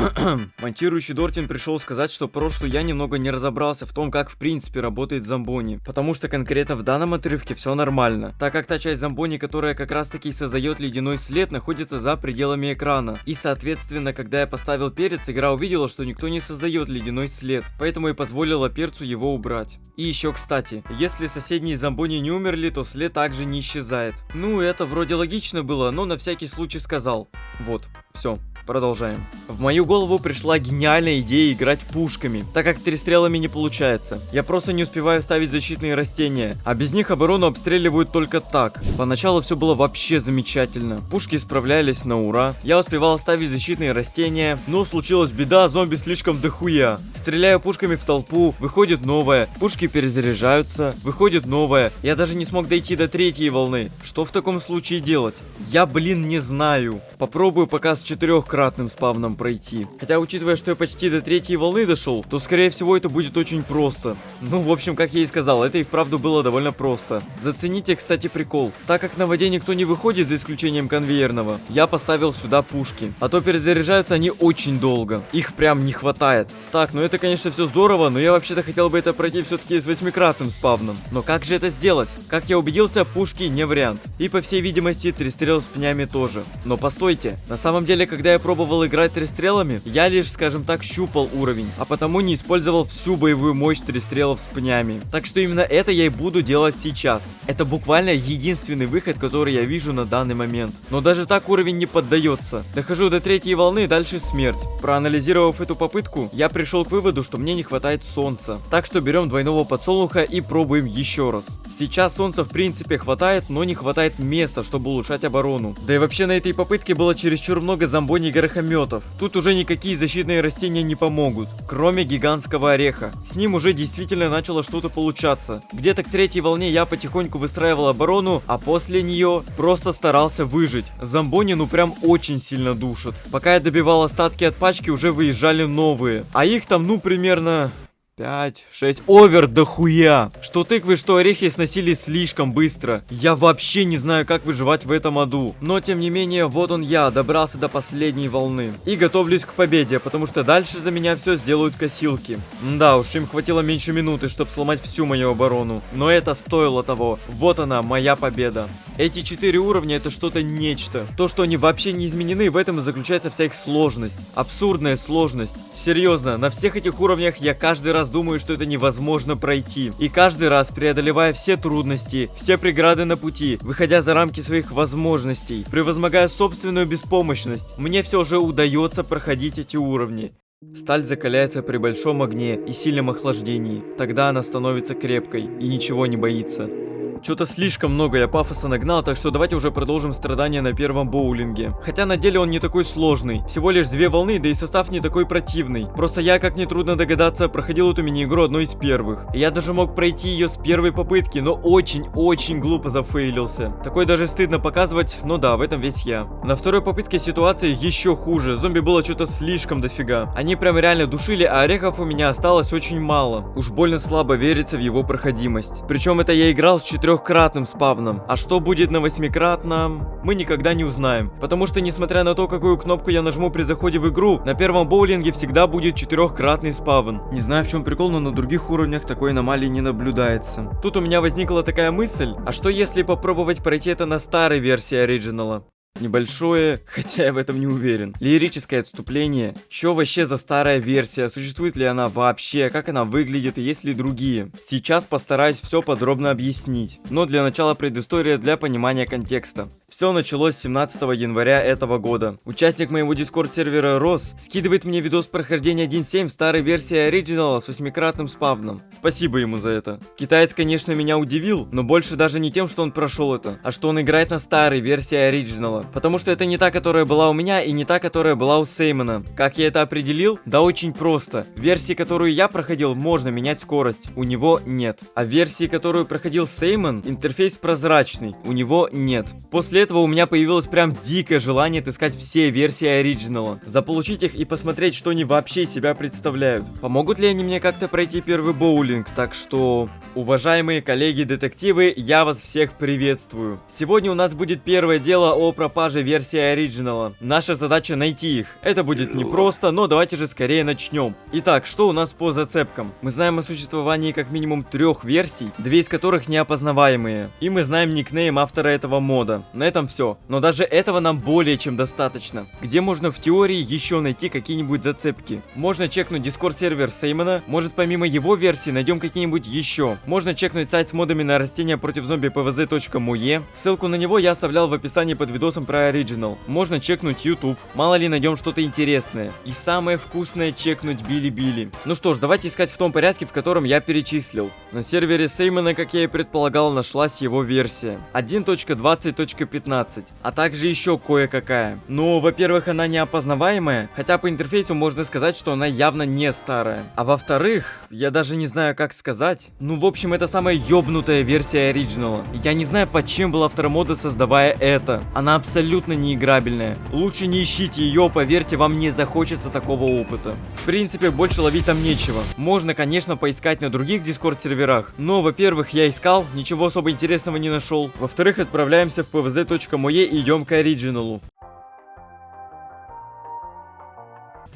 Монтирующий Дортин пришел сказать, что прошлый я немного не разобрался в том, как в принципе работает зомбони, потому что конкретно в данном отрывке все нормально, так как та часть зомбони, которая как раз таки создает ледяной след, находится за пределами экрана. И соответственно, когда я поставил перец, игра увидела, что никто не создает ледяной след, поэтому и позволила перцу его убрать. И еще кстати, если соседние зомбони не умерли, то след также не исчезает. Ну, это вроде логично было, но на всякий случай сказал. Вот, все. Продолжаем. В мою голову пришла гениальная идея играть пушками, так как 3 стрелами не получается. Я просто не успеваю ставить защитные растения, а без них оборону обстреливают только так. Поначалу все было вообще замечательно. Пушки справлялись на ура. Я успевал ставить защитные растения, но случилась беда, зомби слишком дохуя. Стреляю пушками в толпу, выходит новая. Пушки перезаряжаются, выходит новая. Я даже не смог дойти до 3-й волны. Что в таком случае делать? Я, блин, не знаю. Попробую пока с 4-кратным спавном пройти. Хотя, учитывая, что я почти до 3-й волны дошел, то, скорее всего, это будет очень просто. Ну, в общем, как я и сказал, это и вправду было довольно просто. Зацените, кстати, прикол. Так как на воде никто не выходит, за исключением конвейерного, я поставил сюда пушки. А то перезаряжаются они очень долго. Их прям не хватает. Так, ну это, конечно, все здорово, но я вообще-то хотел бы это пройти все-таки с 8-кратным спавном. Но как же это сделать? Как я убедился, пушки не вариант. И, по всей видимости, 3 стрел с пнями тоже. Но постойте, на самом деле, когда я пробовал играть 3 стрелами, перестрелами, я лишь, скажем так, щупал уровень, а потому не использовал всю боевую мощь перестрелов с пнями. Так что именно это я и буду делать сейчас. Это буквально единственный выход, который я вижу на данный момент. Но даже так уровень не поддается. Дохожу до третьей волны, дальше смерть. Проанализировав эту попытку, я пришел к выводу, что мне не хватает солнца. Так что берем двойного подсолнуха и пробуем еще раз. Сейчас солнца в принципе хватает, но не хватает места, чтобы улучшать оборону. Да и вообще на этой попытке было чересчур много зомбоний горохометов. Тут уже никакие защитные растения не помогут, кроме гигантского ореха. С ним уже действительно начало что-то получаться. Где-то к третьей волне я потихоньку выстраивал оборону, а после нее просто старался выжить. Зомбони ну прям очень сильно душат. Пока я добивал остатки от пачки, уже выезжали новые. А их там ну примерно 5, 6, овер дохуя. Что тыквы, что орехи сносили слишком быстро. Я вообще не знаю, как выживать в этом аду. Но тем не менее, вот он я, добрался до последней волны. И готовлюсь к победе, потому что дальше за меня все сделают косилки. Да уж, им хватило меньше минуты, чтобы сломать всю мою оборону. Но это стоило того. Вот она, моя победа. Эти 4 уровня это что-то нечто. То, что они вообще не изменены, в этом и заключается вся их сложность. Абсурдная сложность. Серьезно, на всех этих уровнях я каждый раз думаю, что это невозможно пройти. И каждый раз, преодолевая все трудности, все преграды на пути, выходя за рамки своих возможностей, превозмогая собственную беспомощность, мне все же удается проходить эти уровни. Сталь закаляется при большом огне и сильном охлаждении. Тогда она становится крепкой и ничего не боится. Что-то слишком много я пафоса нагнал, так что давайте уже продолжим страдания на первом боулинге. Хотя на деле он не такой сложный. Всего лишь 2 волны, да и состав не такой противный. Просто я, как нетрудно догадаться, проходил эту мини-игру одной из первых. И я даже мог пройти ее с первой попытки, но очень-очень глупо зафейлился. Такой даже стыдно показывать, но да, в этом весь я. На второй попытке ситуация еще хуже. Зомби было что-то слишком дофига. Они прям реально душили, а орехов у меня осталось очень мало. Уж больно слабо верится в его проходимость. Причем это я играл с 4-кратным спавном. А что будет на 8-кратном, мы никогда не узнаем. Потому что, несмотря на то, какую кнопку я нажму при заходе в игру, на первом боулинге всегда будет 4-кратный спавн. Не знаю, в чем прикол, но на других уровнях такой аномалии не наблюдается. Тут у меня возникла такая мысль, а что если попробовать пройти это на старой версии оригинала? Небольшое, хотя я в этом не уверен, лирическое отступление. Что вообще за старая версия? Существует ли она вообще? Как она выглядит и есть ли другие? Сейчас постараюсь все подробно объяснить. Но для начала предыстория для понимания контекста. Все началось 17 января этого года. Участник моего дискорд сервера Рос скидывает мне видос прохождения 1.7 в старой версии оригинала с 8-кратным спавном. Спасибо ему за это. Китаец, конечно, меня удивил, но больше даже не тем, что он прошел это, а что он играет на старой версии оригинала. Потому что это не та, которая была у меня, и не та, которая была у Сеймона. Как я это определил? Да очень просто. В версии, которую я проходил, можно менять скорость. У него нет. А в версии, которую проходил Сеймон, интерфейс прозрачный. У него нет. После этого у меня появилось прям дикое желание отыскать все версии оригинала. Заполучить их и посмотреть, что они вообще из себя представляют. Помогут ли они мне как-то пройти первый боулинг? Так что, уважаемые коллеги-детективы, я вас всех приветствую. Сегодня у нас будет первое дело о пропаже версии оригинала. Наша задача найти их. Это будет непросто, но давайте же скорее начнем. Итак, что у нас по зацепкам? Мы знаем о существовании как минимум 3 версий, 2 из которых неопознаваемые. И мы знаем никнейм автора этого мода. На этом все. Но даже этого нам более чем достаточно. Где можно в теории еще найти какие-нибудь зацепки? Можно чекнуть дискорд сервер Сеймона. Может, помимо его версии найдем какие-нибудь еще. Можно чекнуть сайт с модами на растения против зомби pvz.moe. Ссылку на него я оставлял в описании под видосом про оригинал. Можно чекнуть YouTube. Мало ли найдем что-то интересное. И самое вкусное чекнуть Билибили. Ну что ж, давайте искать в том порядке, в котором я перечислил. На сервере Сеймона, как я и предполагал, нашлась его версия 1.20.15, а также еще кое-какая. Но, во-первых, она неопознаваемая, хотя по интерфейсу можно сказать, что она явно не старая. А во-вторых, я даже не знаю, как сказать. Ну, в общем, это самая ёбнутая версия оригинала. Я не знаю, под чем был автор мода, создавая это. Она абсолютно неиграбельная. Лучше не ищите ее, поверьте, вам не захочется такого опыта. В принципе, больше ловить там нечего. Можно, конечно, поискать на других дискорд-серверах, но, во-первых, я искал, ничего особо интересного не нашел. Во-вторых, отправляемся в pvz.moe и идем к оригиналу.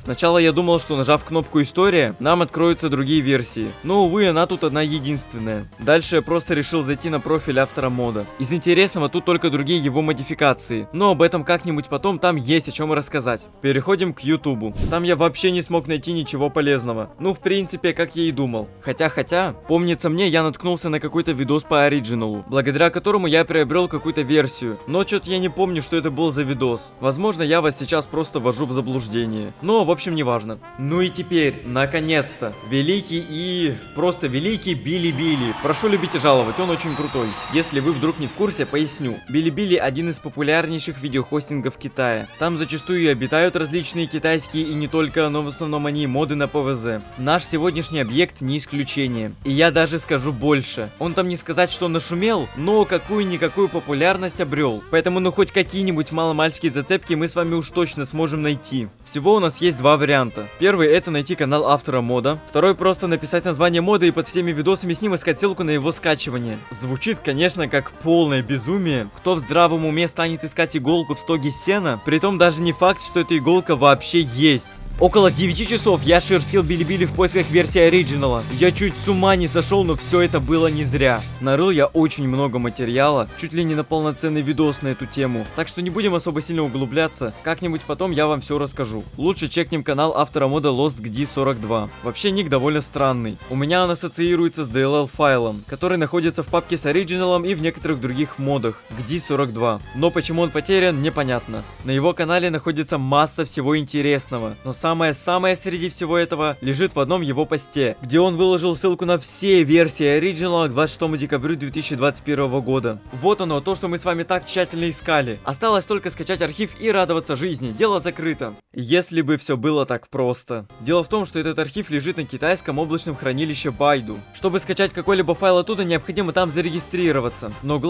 Сначала я думал, что нажав кнопку «История», нам откроются другие версии, но, увы, она тут одна единственная. Дальше я просто решил зайти на профиль автора мода. Из интересного тут только другие его модификации, но об этом как-нибудь потом, там есть о чем рассказать. Переходим к Ютубу. Там я вообще не смог найти ничего полезного. Ну, в принципе, как я и думал. Хотя, помнится мне, я наткнулся на какой-то видос по оригиналу, благодаря которому я приобрел какую-то версию. Но что-то я не помню, что это был за видос. Возможно, я вас сейчас просто ввожу в заблуждение. Но, в общем, неважно. Ну и теперь, наконец-то, великий и... просто великий Билибили. Прошу любить и жаловать, он очень крутой. Если вы вдруг не в курсе, поясню. Билибили один из популярнейших видеохостингов Китая. Там зачастую и обитают различные китайские и не только, но в основном они моды на ПВЗ. Наш сегодняшний объект не исключение. И я даже скажу больше. Он там не сказать, что нашумел, но какую-никакую популярность обрел. Поэтому ну хоть какие-нибудь маломальские зацепки мы с вами уж точно сможем найти. Всего у нас есть два варианта. Первый это найти канал автора мода. Второй просто написать название мода и под всеми видосами с ним искать ссылку на его скачивание. Звучит, конечно, как полное безумие. Кто в здравом уме станет искать иголку в стоге сена? Притом даже не факт, что эта иголка вообще есть. Около 9 часов я шерстил Билибили в поисках версии оригинала. Я чуть с ума не сошел, но все это было не зря. Нарыл я очень много материала, чуть ли не на полноценный видос на эту тему. Так что не будем особо сильно углубляться, как-нибудь потом я вам все расскажу. Лучше чекнем канал автора мода LostGD42. Вообще ник довольно странный. У меня он ассоциируется с DLL файлом, который находится в папке с оригиналом и в некоторых других модах. GD42. Но почему он потерян, непонятно. На его канале находится масса всего интересного. Но самое-самое среди всего этого лежит в одном его посте, где он выложил ссылку на все версии оригинала к 26 декабрю 2021 года. Вот оно, то, что мы с вами так тщательно искали. Осталось только скачать архив и радоваться жизни. Дело закрыто. Если бы все было так просто. Дело в том, что этот архив лежит на китайском облачном хранилище Байду. Чтобы скачать какой-либо файл оттуда, необходимо там зарегистрироваться. Но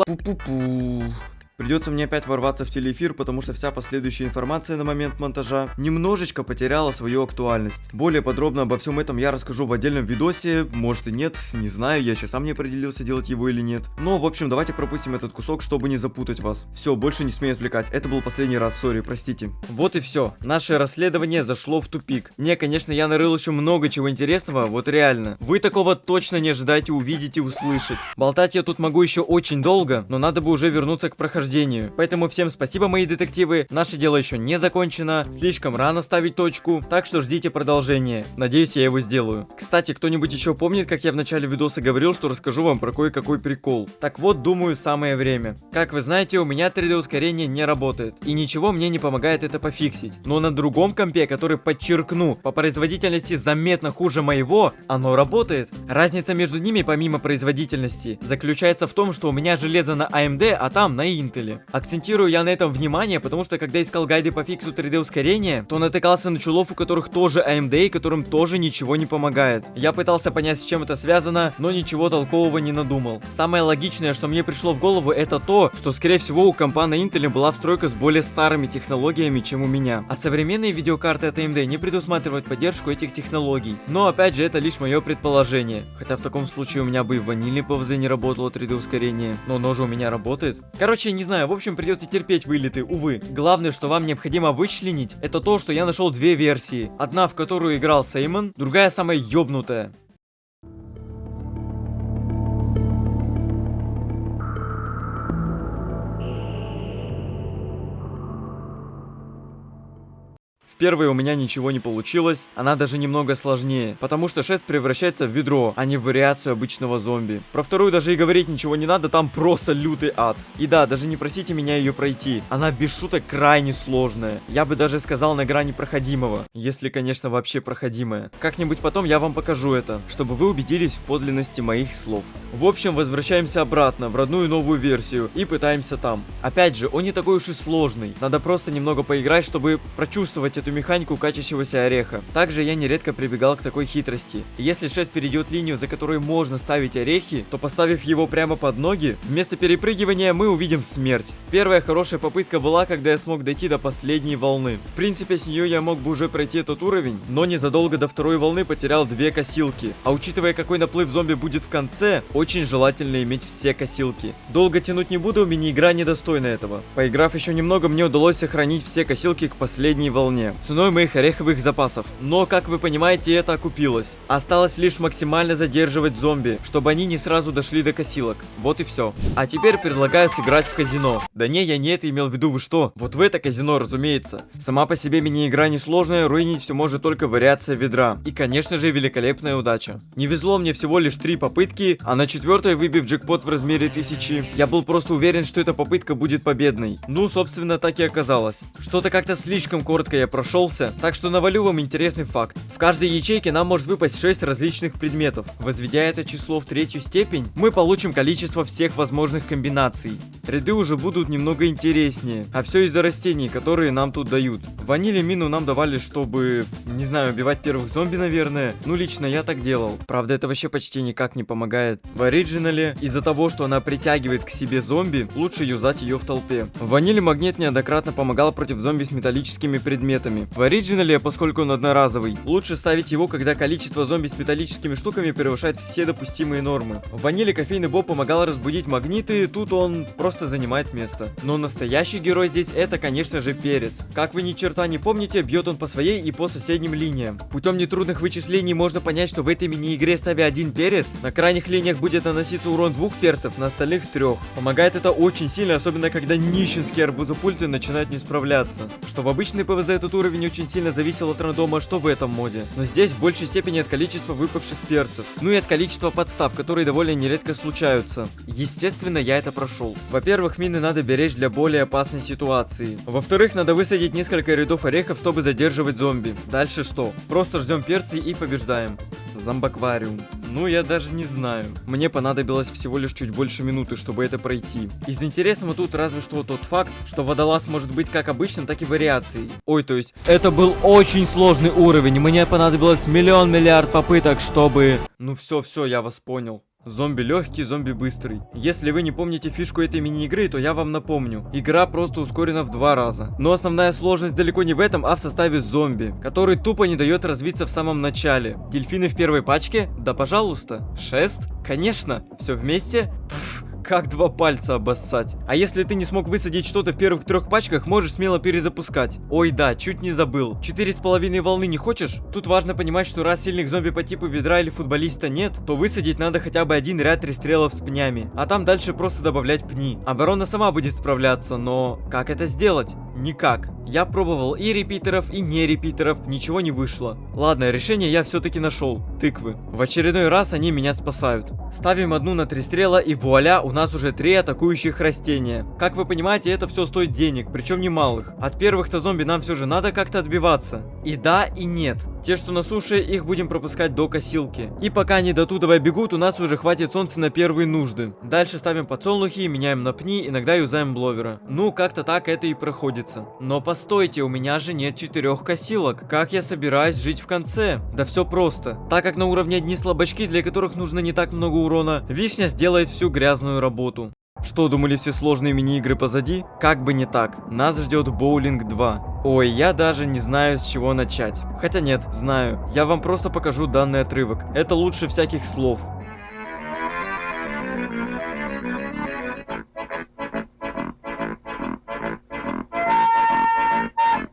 придется мне опять ворваться в телеэфир, потому что вся последующая информация на момент монтажа немножечко потеряла свою актуальность. Более подробно обо всем этом я расскажу в отдельном видосе, может и нет, не знаю, я еще сам не определился, делать его или нет. Но, в общем, давайте пропустим этот кусок, чтобы не запутать вас. Все, больше не смею отвлекать, это был последний раз, сори, простите. Вот и все, наше расследование зашло в тупик. Не, конечно, я нарыл еще много чего интересного, вот реально. Вы такого точно не ожидаете увидеть и услышать. Болтать я тут могу еще очень долго, но надо бы уже вернуться к прохождению. Поэтому всем спасибо, мои детективы. Наше дело еще не закончено. Слишком рано ставить точку. Так что ждите продолжения. Надеюсь, я его сделаю. Кстати, кто-нибудь еще помнит, как я в начале видоса говорил, что расскажу вам про кое-какой прикол? Так вот, думаю, самое время. Как вы знаете, у меня 3D ускорение не работает. И ничего мне не помогает это пофиксить. Но на другом компе, который, подчеркну, по производительности заметно хуже моего, оно работает. Разница между ними, помимо производительности, заключается в том, что у меня железо на AMD, а там на Intel. Акцентирую я на этом внимание, потому что когда искал гайды по фиксу 3D ускорения, то натыкался на чулов, у которых тоже AMD, и которым тоже ничего не помогает. Я пытался понять, с чем это связано, но ничего толкового не надумал. Самое логичное, что мне пришло в голову, это то, что скорее всего у компа на Intel была встройка с более старыми технологиями, чем у меня. А современные видеокарты от AMD не предусматривают поддержку этих технологий. Но опять же, это лишь мое предположение. Хотя в таком случае у меня бы и в ванильной ПВЗ не работало 3D ускорение. Но оно же у меня работает. Короче, не знаю, в общем, придется терпеть вылеты, увы. Главное, что вам необходимо вычленить, это то, что я нашел две версии. Одна, в которую играл Сеймон, другая самая ёбнутая. Первой у меня ничего не получилось, она даже немного сложнее, потому что шест превращается в ведро, а не в вариацию обычного зомби. Про вторую даже и говорить ничего не надо, там просто лютый ад. И да, даже не просите меня ее пройти, она без шуток крайне сложная. Я бы даже сказал на грани проходимого, если, конечно, вообще проходимая. Как-нибудь потом я вам покажу это, чтобы вы убедились в подлинности моих слов. В общем, возвращаемся обратно в родную новую версию и пытаемся там. Опять же, он не такой уж и сложный, надо просто немного поиграть, чтобы прочувствовать эту механику качащегося ореха. Также я нередко прибегал к такой хитрости. Если шест перейдет линию, за которой можно ставить орехи, то поставив его прямо под ноги, вместо перепрыгивания мы увидим смерть. Первая хорошая попытка была, когда я смог дойти до последней волны. В принципе, с нее я мог бы уже пройти этот уровень, но незадолго до второй волны потерял две косилки. А учитывая, какой наплыв зомби будет в конце, очень желательно иметь все косилки. Долго тянуть не буду, мини-игра недостойна этого. Поиграв еще немного, мне удалось сохранить все косилки к последней волне. улучшения ценой моих ореховых запасов. Но, как вы понимаете, это окупилось. Осталось лишь максимально задерживать зомби, чтобы они не сразу дошли до косилок. Вот и все. А теперь предлагаю сыграть в казино. Да не, я не это имел в виду, вы что? Вот в это казино, разумеется. Сама по себе мини-игра несложная, руинить все может только вариация ведра. И, конечно же, великолепная удача. Не везло мне всего лишь 3 попытки, а на 4-й, выбив джекпот в размере 1000, я был просто уверен, что эта попытка будет победной. Ну, собственно, так и оказалось. Что-то как-то слишком коротко я прошелся, так что навалю вам интересный факт. В каждой ячейке нам может выпасть 6 различных предметов. Возведя это число в 3-ю степень, мы получим количество всех возможных комбинаций. Ряды уже будут немного интереснее, а все из-за растений, которые нам тут дают. Ваниль и мину нам давали, чтобы, не знаю, убивать первых зомби, наверное. Ну, лично я так делал. Правда, это вообще почти никак не помогает. В оригинале, из-за того, что она притягивает к себе зомби, лучше юзать ее в толпе. В ваниле магнит неоднократно помогал против зомби с металлическими предметами. В оригинале, поскольку он одноразовый, лучше ставить его, когда количество зомби с металлическими штуками превышает все допустимые нормы. В ваниле кофейный боб помогал разбудить магниты, тут он просто занимает место. Но настоящий герой здесь это, конечно же, перец. Как вы ни черта не помните, бьет он по своей и по соседним линиям. Путем нетрудных вычислений можно понять, что в этой мини-игре, ставя один перец, на крайних линиях будет наноситься урон 2 перцев, на остальных 3. Помогает это очень сильно, особенно когда нищенские арбузопульты начинают не справляться. Что в обычной ПВЗ этот уровень очень сильно зависел от рандома, что в этом моде. Но здесь в большей степени от количества выпавших перцев. Ну и от количества подстав, которые довольно нередко случаются. Естественно, я это прошел. Во-первых, мины надо беречь для более опасной ситуации. Во-вторых, надо высадить несколько рядов орехов, чтобы задерживать зомби. Дальше что? Просто ждем перцы и побеждаем. Зомбаквариум. Ну, я даже не знаю. Мне понадобилось всего лишь чуть больше минуты, чтобы это пройти. Из интересного тут разве что тот факт, что водолаз может быть как обычным, так и вариацией. Ой, то есть, это был очень сложный уровень. Мне понадобилось миллиард попыток, чтобы... Ну все, я вас понял. Зомби легкий, зомби быстрый. Если вы не помните фишку этой мини-игры, то я вам напомню. Игра просто ускорена в 2 раза. Но основная сложность далеко не в этом, а в составе зомби, который тупо не дает развиться в самом начале. Дельфины в первой пачке? Да пожалуйста. Шест? Конечно. Все вместе? Пфф. Как 2 пальца обоссать. А если ты не смог высадить что-то в первых 3 пачках, можешь смело перезапускать. Ой, да, чуть не забыл. 4,5 волны не хочешь? Тут важно понимать, что раз сильных зомби по типу ведра или футболиста нет, то высадить надо хотя бы один ряд пристрелов с пнями. А там дальше просто добавлять пни. Оборона сама будет справляться, но как это сделать? Никак. Я пробовал и репитеров, и не репитеров, ничего не вышло. Ладно, решение я все-таки нашел. Тыквы. В очередной раз они меня спасают. Ставим одну на 3 стрела и вуаля, у нас уже 3 атакующих растения. Как вы понимаете, это все стоит денег, причем немалых. От первых-то зомби нам все же надо как-то отбиваться. И да, и нет. Те, что на суше, их будем пропускать до косилки. И пока они до туда бегут, у нас уже хватит солнца на первые нужды. Дальше ставим подсолнухи, меняем на пни, иногда юзаем бловера. Ну, как-то так это и проходится. Но постойте, у меня же нет 4 косилок. Как я собираюсь жить в конце? Да все просто. Так как на уровне одни слабачки, для которых нужно не так много урона, вишня сделает всю грязную работу. Что, думали, все сложные мини-игры позади? Как бы не так. Нас ждет Боулинг 2. Ой, я даже не знаю, с чего начать. Хотя нет, знаю. Я вам просто покажу данный отрывок. Это лучше всяких слов.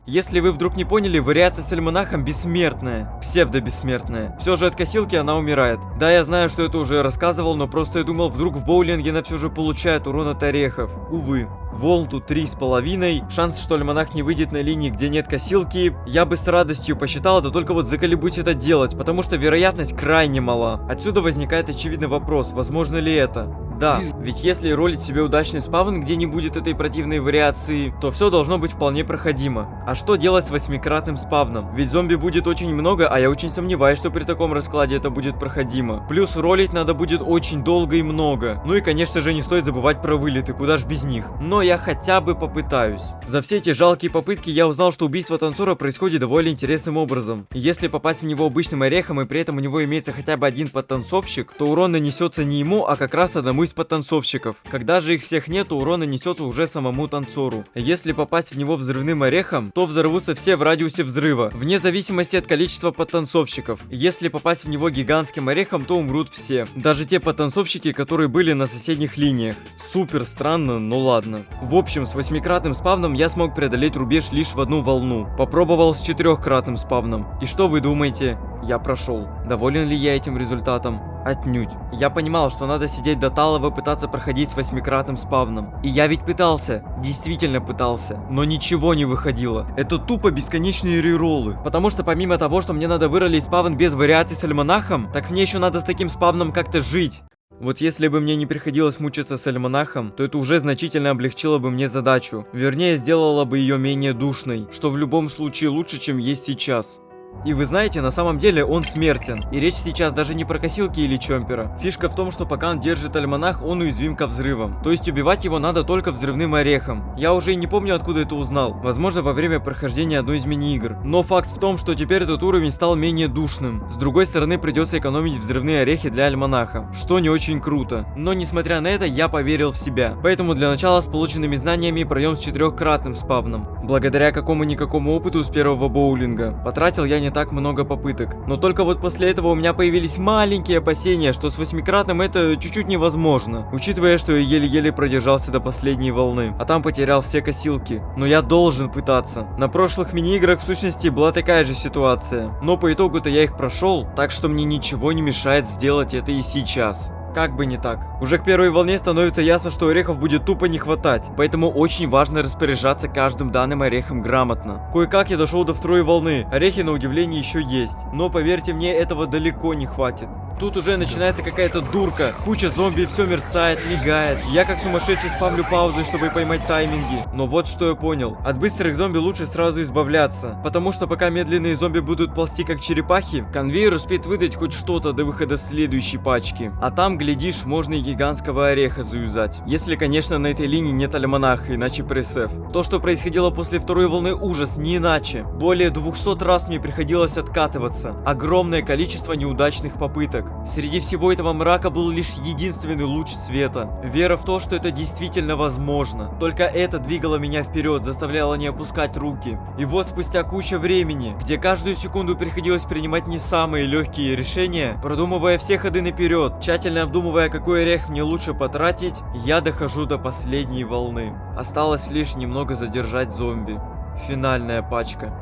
Если вы вдруг не поняли, вариация с альманахом бессмертная. Псевдо-бессмертная. Все же от косилки она умирает. Да, я знаю, что это уже рассказывал, но просто я думал, вдруг в боулинге она все же получает урон от орехов. Увы. Волн тут 3,5. Шанс, что альманах не выйдет на линии, где нет косилки, я бы с радостью посчитал, да только вот заколебусь это делать, потому что вероятность крайне мала. Отсюда возникает очевидный вопрос, возможно ли это? Да, ведь если ролить себе удачный спавн, где не будет этой противной вариации, то все должно быть вполне проходимо. А что делать с 8-кратным спавном? Ведь зомби будет очень много, а я очень сомневаюсь, что при таком раскладе это будет проходимо. Плюс ролить надо будет очень долго и много. Ну и конечно же не стоит забывать про вылеты, куда ж без них. Но я хотя бы попытаюсь. За все эти жалкие попытки я узнал, что убийство танцора происходит довольно интересным образом. И если попасть в него обычным орехом и при этом у него имеется хотя бы один подтанцовщик, то урон нанесется не ему, а как раз одному из из подтанцовщиков. Когда же их всех нет, то урон нанесется уже самому танцору. Если попасть в него взрывным орехом, то взорвутся все в радиусе взрыва, вне зависимости от количества подтанцовщиков. Если попасть в него гигантским орехом, то умрут все. Даже те подтанцовщики, которые были на соседних линиях. Супер странно, но ладно. В общем, с 8-кратным спавном я смог преодолеть рубеж лишь в одну волну. Попробовал с 4-кратным спавном. И что вы думаете? Я прошел. Доволен ли я этим результатом? Отнюдь. Я понимал, что надо сидеть до талого и пытаться проходить с 8-кратным спавном. И я ведь пытался. Действительно пытался. Но ничего не выходило. Это тупо бесконечные рероллы. Потому что помимо того, что мне надо выролить спавн без вариаций с альманахом, так мне еще надо с таким спавном как-то жить. Вот если бы мне не приходилось мучиться с альманахом, то это уже значительно облегчило бы мне задачу. Вернее, сделало бы ее менее душной, что в любом случае лучше, чем есть сейчас. И вы знаете, на самом деле он смертен. И речь сейчас даже не про косилки или чомпера. Фишка в том, что пока он держит альманах, он уязвим ко взрывам. То есть убивать его надо только взрывным орехом. Я уже и не помню, откуда это узнал. Возможно, во время прохождения одной из мини-игр. Но факт в том, что теперь этот уровень стал менее душным. С другой стороны, придется экономить взрывные орехи для альманаха, что не очень круто. Но несмотря на это, я поверил в себя. Поэтому для начала с полученными знаниями пройдем с 4-кратным спавном. Благодаря какому-никакому опыту с первого боулинга. Потратил я не так много попыток. Но только вот после этого у меня появились маленькие опасения, что с 8-кратным это чуть-чуть невозможно. Учитывая, что я еле-еле продержался до последней волны, а там потерял все косилки. Но я должен пытаться. На прошлых мини-играх в сущности была такая же ситуация. Но по итогу-то я их прошел, так что мне ничего не мешает сделать это и сейчас. Как бы не так. Уже к первой волне становится ясно, что орехов будет тупо не хватать. Поэтому очень важно распоряжаться каждым данным орехом грамотно. Кое-как я дошел до второй волны. Орехи на удивление еще есть. Но поверьте мне, этого далеко не хватит. Тут уже начинается какая-то дурка. Куча зомби, все мерцает, мигает. Я как сумасшедший спамлю паузы, чтобы поймать тайминги. Но вот что я понял. От быстрых зомби лучше сразу избавляться. Потому что пока медленные зомби будут ползти как черепахи, конвейер успеет выдать хоть что-то до выхода следующей пачки. А там, глядишь, можно и гигантского ореха заюзать. Если, конечно, на этой линии нет альманаха, иначе пресс-эф. То, что происходило после второй волны, ужас, не иначе. Более 200 раз мне приходилось откатываться. Огромное количество неудачных попыток. Среди всего этого мрака был лишь единственный луч света. Вера в то, что это действительно возможно. Только это двигало меня вперед, заставляло не опускать руки. И вот спустя куча времени, где каждую секунду приходилось принимать не самые легкие решения, продумывая все ходы наперед, тщательно обдумывая, какой орех мне лучше потратить, я дохожу до последней волны. Осталось лишь немного задержать зомби. Финальная пачка.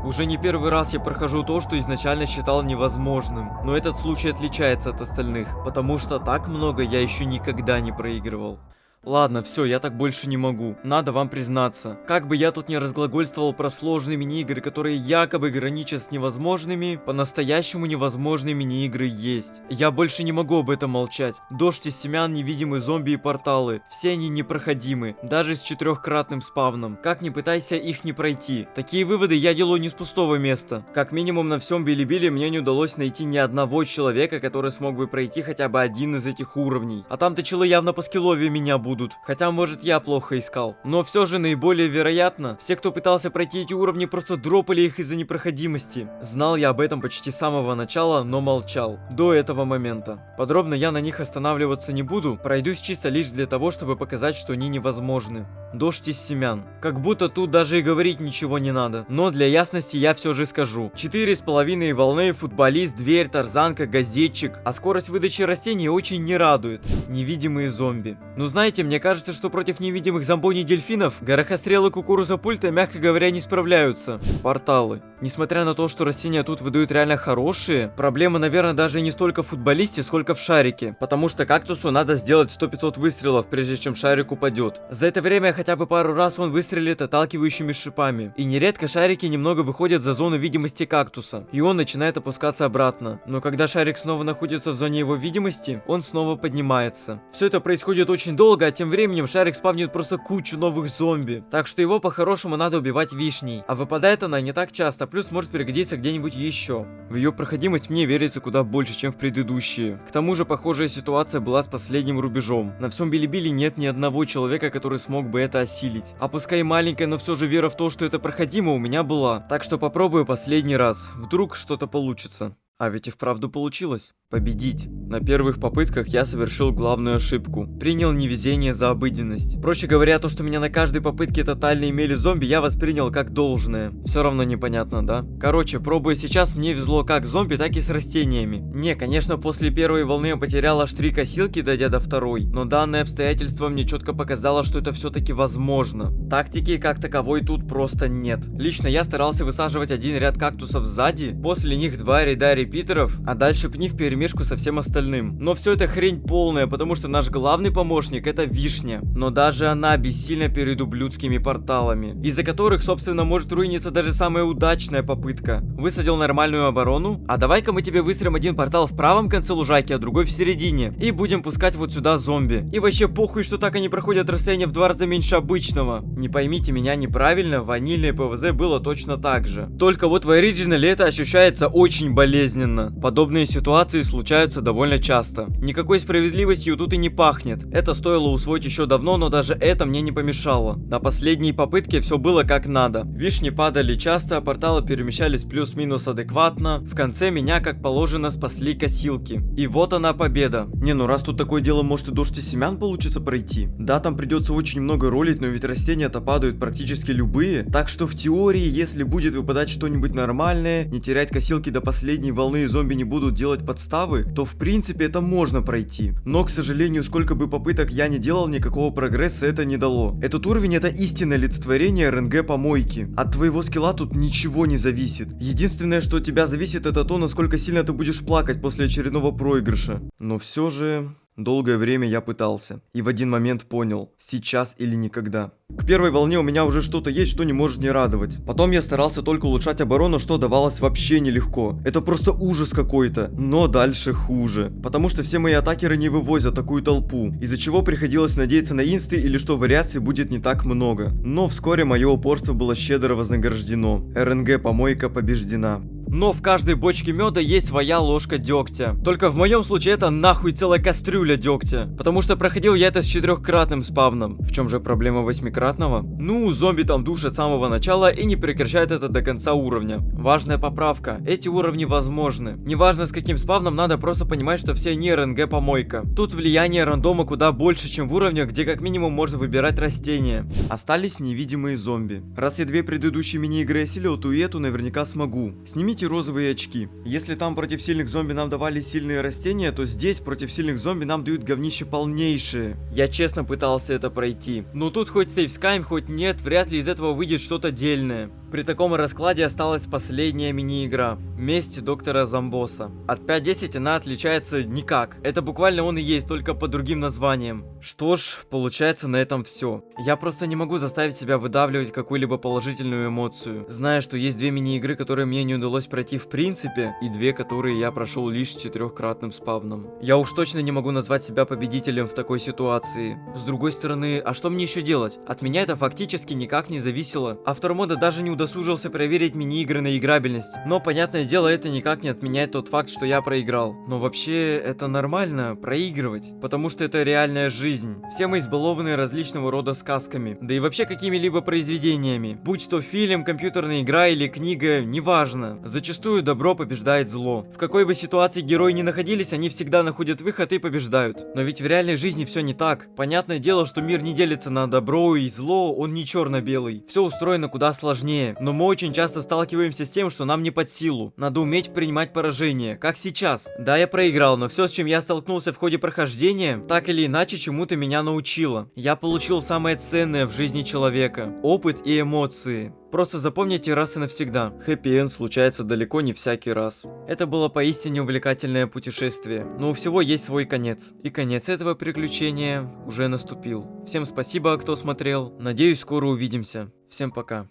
Уже не первый раз я прохожу то, что изначально считал невозможным. Но этот случай отличается от остальных, потому что так много я еще никогда не проигрывал. Ладно, все, я так больше не могу. Надо вам признаться. Как бы я тут не разглагольствовал про сложные мини-игры, которые якобы граничат с невозможными, по-настоящему невозможные мини-игры есть. Я больше не могу об этом молчать. Дождь из семян, невидимые зомби и порталы. Все они непроходимы, даже с 4-кратным спавном. Как ни пытайся их не пройти. Такие выводы я делаю не с пустого места. Как минимум на всем Билибили мне не удалось найти ни одного человека, который смог бы пройти хотя бы один из этих уровней. А там-то челы явно по скиллове меня будут. Хотя, может, я плохо искал. Но все же наиболее вероятно, все, кто пытался пройти эти уровни, просто дропали их из-за непроходимости. Знал я об этом почти с самого начала, но молчал. До этого момента. Подробно я на них останавливаться не буду, пройдусь чисто лишь для того, чтобы показать, что они невозможны. Дождь из семян. Как будто тут даже и говорить ничего не надо. Но для ясности я все же скажу. 4,5 волны, футболист, дверь, тарзанка, газетчик. А скорость выдачи растений очень не радует. Невидимые зомби. Ну знаете, мне кажется, что против невидимых зомбоний-дельфинов горохострелы кукуруза пульта, мягко говоря, не справляются. Порталы. Несмотря на то, что растения тут выдают реально хорошие, проблема, наверное, даже не столько в футболисте, сколько в шарике. Потому что кактусу надо сделать 100-500 выстрелов, прежде чем шарик упадет. За это время хотя бы пару раз он выстрелит отталкивающими шипами. И нередко шарики немного выходят за зону видимости кактуса. И он начинает опускаться обратно. Но когда шарик снова находится в зоне его видимости, он снова поднимается. Все это происходит очень долго, а тем временем шарик спавнит просто кучу новых зомби. Так что его по-хорошему надо убивать вишней. А выпадает она не так часто, плюс может пригодиться где-нибудь еще. В ее проходимость мне верится куда больше, чем в предыдущие. К тому же похожая ситуация была с последним рубежом. На всем Билибили нет ни одного человека, который смог бы это осилить. А пускай маленькая, но все же вера в то, что это проходимо, у меня была. Так что попробую последний раз. Вдруг что-то получится. А ведь и вправду получилось. победить. На первых попытках я совершил главную ошибку. Принял невезение за обыденность. Проще говоря, то, что меня на каждой попытке тотально имели зомби, я воспринял как должное. Все равно непонятно, да? Короче, пробуя сейчас, мне везло как с зомби, так и с растениями. Не, конечно, после первой волны я потерял аж 3 косилки, дойдя до второй. Но данное обстоятельство мне четко показало, что это все-таки возможно. Тактики как таковой тут просто нет. Лично я старался высаживать один ряд кактусов сзади, после них 2 ряда репитеров, а дальше пни вперемешку со всем остальным. Но все это хрень полная, потому что наш главный помощник это Вишня. Но даже она бессильна перед ублюдскими порталами, из-за которых, собственно, может руиниться даже самая удачная попытка. Высадил нормальную оборону, а давай-ка мы тебе выстроим один портал в правом конце лужайки, а другой в середине. И будем пускать вот сюда зомби. И вообще похуй, что так они проходят расстояние в 2 раза меньше обычного. Не поймите меня неправильно, ванильное ПВЗ было точно так же. Только вот в Original это ощущается очень болезненно. Подобные ситуации случаются довольно часто. Никакой справедливостью тут и не пахнет. Это стоило усвоить еще давно, но даже это мне не помешало. На последней попытке все было как надо. Вишни падали часто, а порталы перемещались плюс-минус адекватно. В конце меня, как положено, спасли косилки. И вот она победа. Не, ну раз тут такое дело, может и дождь из семян получится пройти. Да, там придется очень много ролить, но ведь растения-то падают практически любые. Так что в теории, если будет выпадать что-нибудь нормальное, не терять косилки до последней волны и зомби не будут делать подставы, то в принципе это можно пройти. Но, к сожалению, сколько бы попыток я не делал, никакого прогресса это не дало. Этот уровень это истинное олицетворение РНГ помойки. От твоего скилла тут ничего не зависит. Единственное, что от тебя зависит, это то, насколько сильно ты будешь плакать после очередного проигрыша. Но все же... Долгое время я пытался. И в один момент понял, сейчас или никогда. К первой волне у меня уже что-то есть, что не может не радовать. Потом я старался только улучшать оборону, что давалось вообще нелегко. Это просто ужас какой-то. Но дальше хуже. Потому что все мои атакеры не вывозят такую толпу. Из-за чего приходилось надеяться на инсты или что вариаций будет не так много. Но вскоре мое упорство было щедро вознаграждено. РНГ помойка побеждена. Но в каждой бочке меда есть своя ложка дегтя. Только в моем случае это нахуй целая кастрюля дегтя. Потому что проходил я это с 4-кратным спавном. В чем же проблема 8-кратного? Ну, зомби там душат с самого начала и не прекращают это до конца уровня. Важная поправка. Эти уровни возможны. Неважно с каким спавном, надо просто понимать, что все они РНГ помойка. Тут влияние рандома куда больше, чем в уровнях, где как минимум можно выбирать растения. Остались невидимые зомби. Раз я 2 предыдущие мини-игры осилил, то и эту наверняка смогу. Снимите розовые очки. Если там против сильных зомби нам давали сильные растения, то здесь против сильных зомби нам дают говнище полнейшее. Я честно пытался это пройти. Но тут хоть сейвскайм, хоть нет, вряд ли из этого выйдет что-то дельное. При таком раскладе осталась последняя мини-игра. Месть доктора Зомбоса. От 5.10 она отличается никак. Это буквально он и есть, только по другим названиям. Что ж, получается на этом все. Я просто не могу заставить себя выдавливать какую-либо положительную эмоцию, зная, что есть 2 мини-игры, которые мне не удалось пройти в принципе, и 2, которые я прошел лишь 4-кратным спавном. Я уж точно не могу назвать себя победителем в такой ситуации. С другой стороны, а что мне еще делать? От меня это фактически никак не зависело. Автор мода даже не удосужился проверить мини-игры на играбельность. Но, понятное дело, это никак не отменяет тот факт, что я проиграл. Но вообще, это нормально, проигрывать. Потому что это реальная жизнь. Все мы избалованы различного рода сказками. Да и вообще какими-либо произведениями. Будь то фильм, компьютерная игра или книга, неважно. Зачастую добро побеждает зло. В какой бы ситуации герои ни находились, они всегда находят выход и побеждают. Но ведь в реальной жизни все не так. Понятное дело, что мир не делится на добро и зло, он не черно-белый. Все устроено куда сложнее. Но мы очень часто сталкиваемся с тем, что нам не под силу. Надо уметь принимать поражение, как сейчас. Да, я проиграл, но все, с чем я столкнулся в ходе прохождения, так или иначе чему-то меня научило. Я получил самое ценное в жизни человека. Опыт и эмоции. Просто запомните раз и навсегда. Хэппи-энд случается далеко не всякий раз. Это было поистине увлекательное путешествие. Но у всего есть свой конец. И конец этого приключения уже наступил. Всем спасибо, кто смотрел. Надеюсь, скоро увидимся. Всем пока.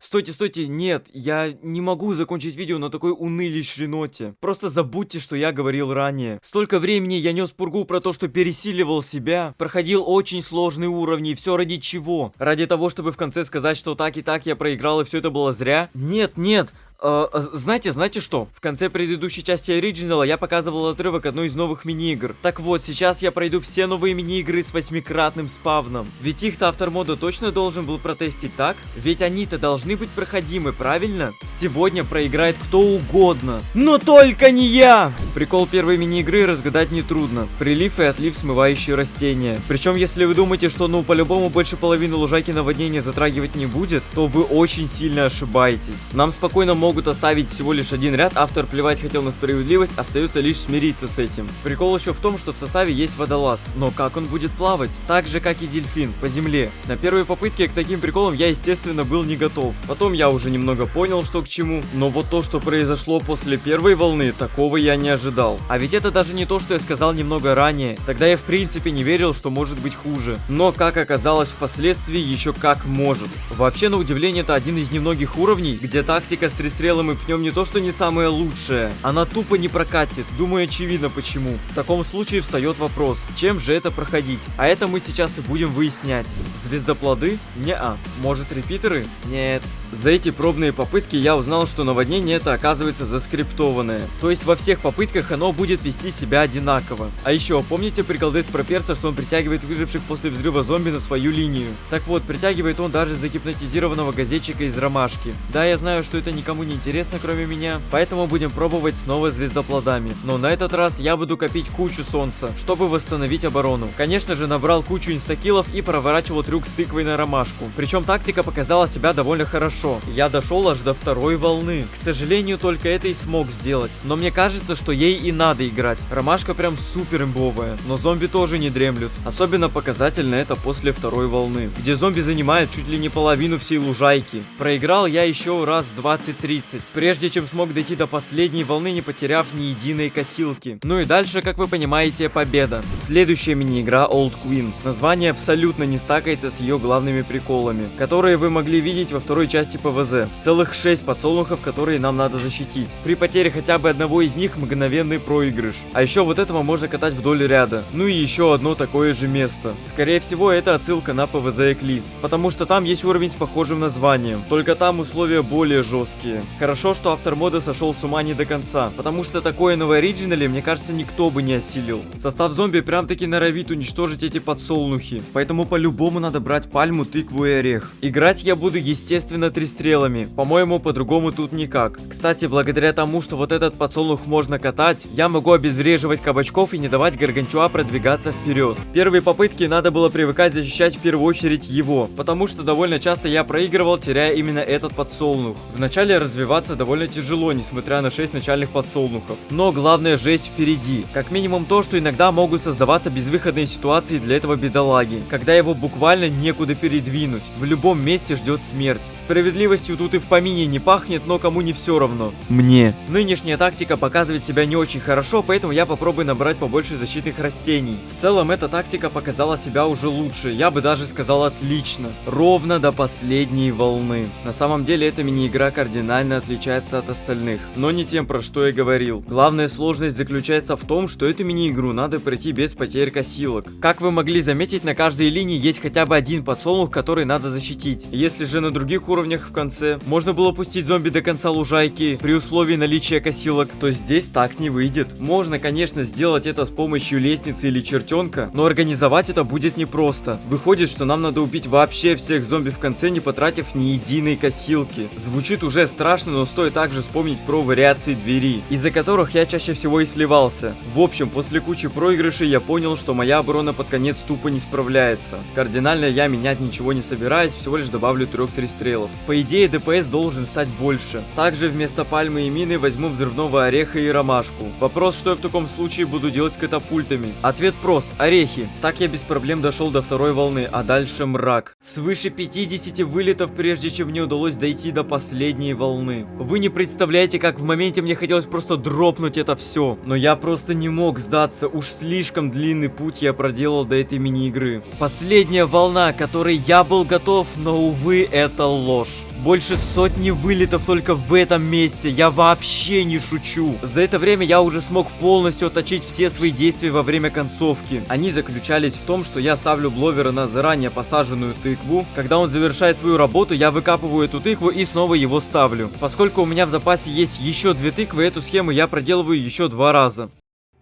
Стойте, стойте, нет, я не могу закончить видео на такой унылейшей ноте. Просто забудьте, что я говорил ранее. Столько времени я нес пургу про то, что пересиливал себя, проходил очень сложные уровни, и все ради чего? Ради того, чтобы в конце сказать, что так и так я проиграл, и все это было зря? Нет, нет. Знаете что? В конце предыдущей части оригинала я показывал отрывок одной из новых мини-игр. Так вот, сейчас я пройду все новые мини-игры с 8-кратным спавном. Ведь их-то автор мода точно должен был протестить, так? Ведь они-то должны быть проходимы, правильно? Сегодня проиграет кто угодно. Но только не я! Прикол первой мини-игры разгадать нетрудно. Прилив и отлив, смывающие растения. Причем, если вы думаете, что ну по-любому больше половины лужайки наводнения затрагивать не будет, то вы очень сильно ошибаетесь. Нам спокойно могут оставить всего лишь один ряд, автор плевать хотел на справедливость, остается лишь смириться с этим. Прикол еще в том, что в составе есть водолаз, но как он будет плавать? Так же, как и дельфин, по земле. На первой попытке к таким приколам я, естественно, был не готов. Потом я уже немного понял, что к чему, но вот то, что произошло после первой волны, такого я не ожидал. А ведь это даже не то, что я сказал немного ранее. Тогда я в принципе не верил, что может быть хуже. Но, как оказалось впоследствии, еще как может. Вообще, на удивление, это один из немногих уровней, где тактика с стрелом и пнем не то, что не самая лучшая. Она тупо не прокатит. Думаю, очевидно почему. В таком случае встает вопрос, чем же это проходить? А это мы сейчас и будем выяснять. Звездоплоды? Не-а. Может, репитеры? Нет. За эти пробные попытки я узнал, что наводнение это оказывается заскриптованное. То есть во всех попытках оно будет вести себя одинаково. А еще, помните приколдес про перца, что он притягивает выживших после взрыва зомби на свою линию? Так вот, притягивает он даже загипнотизированного газетчика из ромашки. Да, я знаю, что это никому не интересно, кроме меня, поэтому будем пробовать снова звездоплодами. Но на этот раз я буду копить кучу солнца, чтобы восстановить оборону. Конечно же, набрал кучу инстакилов и проворачивал трюк с тыквой на ромашку. Причем тактика показала себя довольно хорошо. Я дошел аж до второй волны. К сожалению, только это и смог сделать. Но мне кажется, что ей и надо играть. Ромашка прям супер имбовая. Но зомби тоже не дремлют. Особенно показательно это после второй волны, где зомби занимают чуть ли не половину всей лужайки. Проиграл я еще раз 20-30, прежде чем смог дойти до последней волны, не потеряв ни единой косилки. Ну и дальше, как вы понимаете, победа. Следующая мини-игра Old Queen. Название абсолютно не стакается с ее главными приколами, которые вы могли видеть во второй части ПВЗ. Целых 6 подсолнухов, которые нам надо защитить. При потере хотя бы одного из них мгновенный проигрыш. А еще вот этого можно катать вдоль ряда. Ну и еще одно такое же место. Скорее всего, это отсылка на ПВЗ Eclipse, потому что там есть уровень с похожим названием. Только там условия более жесткие. Хорошо, что автор мода сошел с ума не до конца, потому что такое на оригинале, мне кажется, никто бы не осилил. Состав зомби прям таки норовит уничтожить эти подсолнухи, поэтому по-любому надо брать пальму, тыкву и орех. Играть я буду, естественно, 3 стрелами. По-моему, по-другому тут никак. Кстати, благодаря тому, что вот этот подсолнух можно катать, я могу обезвреживать кабачков и не давать Гаргантюа продвигаться вперед. Первые попытки надо было привыкать защищать в первую очередь его, потому что довольно часто я проигрывал, теряя именно этот подсолнух. Вначале развиваться довольно тяжело, несмотря на 6 начальных подсолнухов. Но главное, жесть впереди. Как минимум то, что иногда могут создаваться безвыходные ситуации для этого бедолаги, когда его буквально некуда передвинуть. В любом месте ждет смерть. Справедливостью тут и в помине не пахнет, но кому не все равно. Мне. Нынешняя тактика показывает себя не очень хорошо, поэтому я попробую набрать побольше защитных растений. В целом, эта тактика показала себя уже лучше, я бы даже сказал отлично. Ровно до последней волны. На самом деле, эта мини-игра кардинально отличается от остальных, но не тем, про что я говорил. Главная сложность заключается в том, что эту мини-игру надо пройти без потерь косилок. Как вы могли заметить, на каждой линии есть хотя бы один подсолнух, который надо защитить. Если же на других уровнях в конце можно было пустить зомби до конца лужайки при условии наличия косилок, то здесь так не выйдет. Можно, конечно, сделать это с помощью лестницы или чертенка, но организовать это будет непросто. Выходит, что нам надо убить вообще всех зомби в конце, не потратив ни единой косилки. Звучит уже страшно, но стоит также вспомнить про вариации двери, из-за которых я чаще всего и сливался. В общем, после кучи проигрышей я понял, что моя оборона под конец тупо не справляется. Кардинально я менять ничего не собираюсь, всего лишь добавлю 3 стрелов. По идее, ДПС должен стать больше. Также вместо пальмы и мины возьму взрывного ореха и ромашку. Вопрос, что я в таком случае буду делать с катапультами? Ответ прост: орехи. Так я без проблем дошел до второй волны, а дальше мрак. Свыше 50 вылетов, прежде чем мне удалось дойти до последней волны. Вы не представляете, как в моменте мне хотелось просто дропнуть это все. Но я просто не мог сдаться, уж слишком длинный путь я проделал до этой мини-игры. Последняя волна, которой я был готов, но увы, это ложь. Больше сотни вылетов только в этом месте. Я вообще не шучу. За это время я уже смог полностью отточить все свои действия во время концовки. Они заключались в том, что я ставлю бловера на заранее посаженную тыкву. Когда он завершает свою работу, я выкапываю эту тыкву и снова его ставлю. Поскольку у меня в запасе есть еще 2 тыквы, эту схему я проделываю еще 2 раза.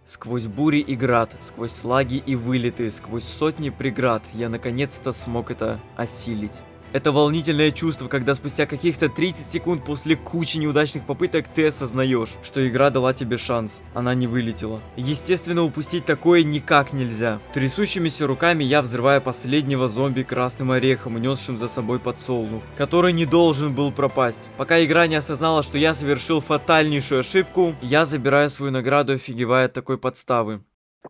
Сквозь бури и град, сквозь слаги и вылеты, сквозь сотни преград я наконец-то смог это осилить. Это волнительное чувство, когда спустя каких-то 30 секунд после кучи неудачных попыток ты осознаешь, что игра дала тебе шанс, она не вылетела. Естественно, упустить такое никак нельзя. Трясущимися руками я взрываю последнего зомби красным орехом, унесшим за собой подсолнух, который не должен был пропасть. Пока игра не осознала, что я совершил фатальнейшую ошибку, я забираю свою награду, офигевая от такой подставы.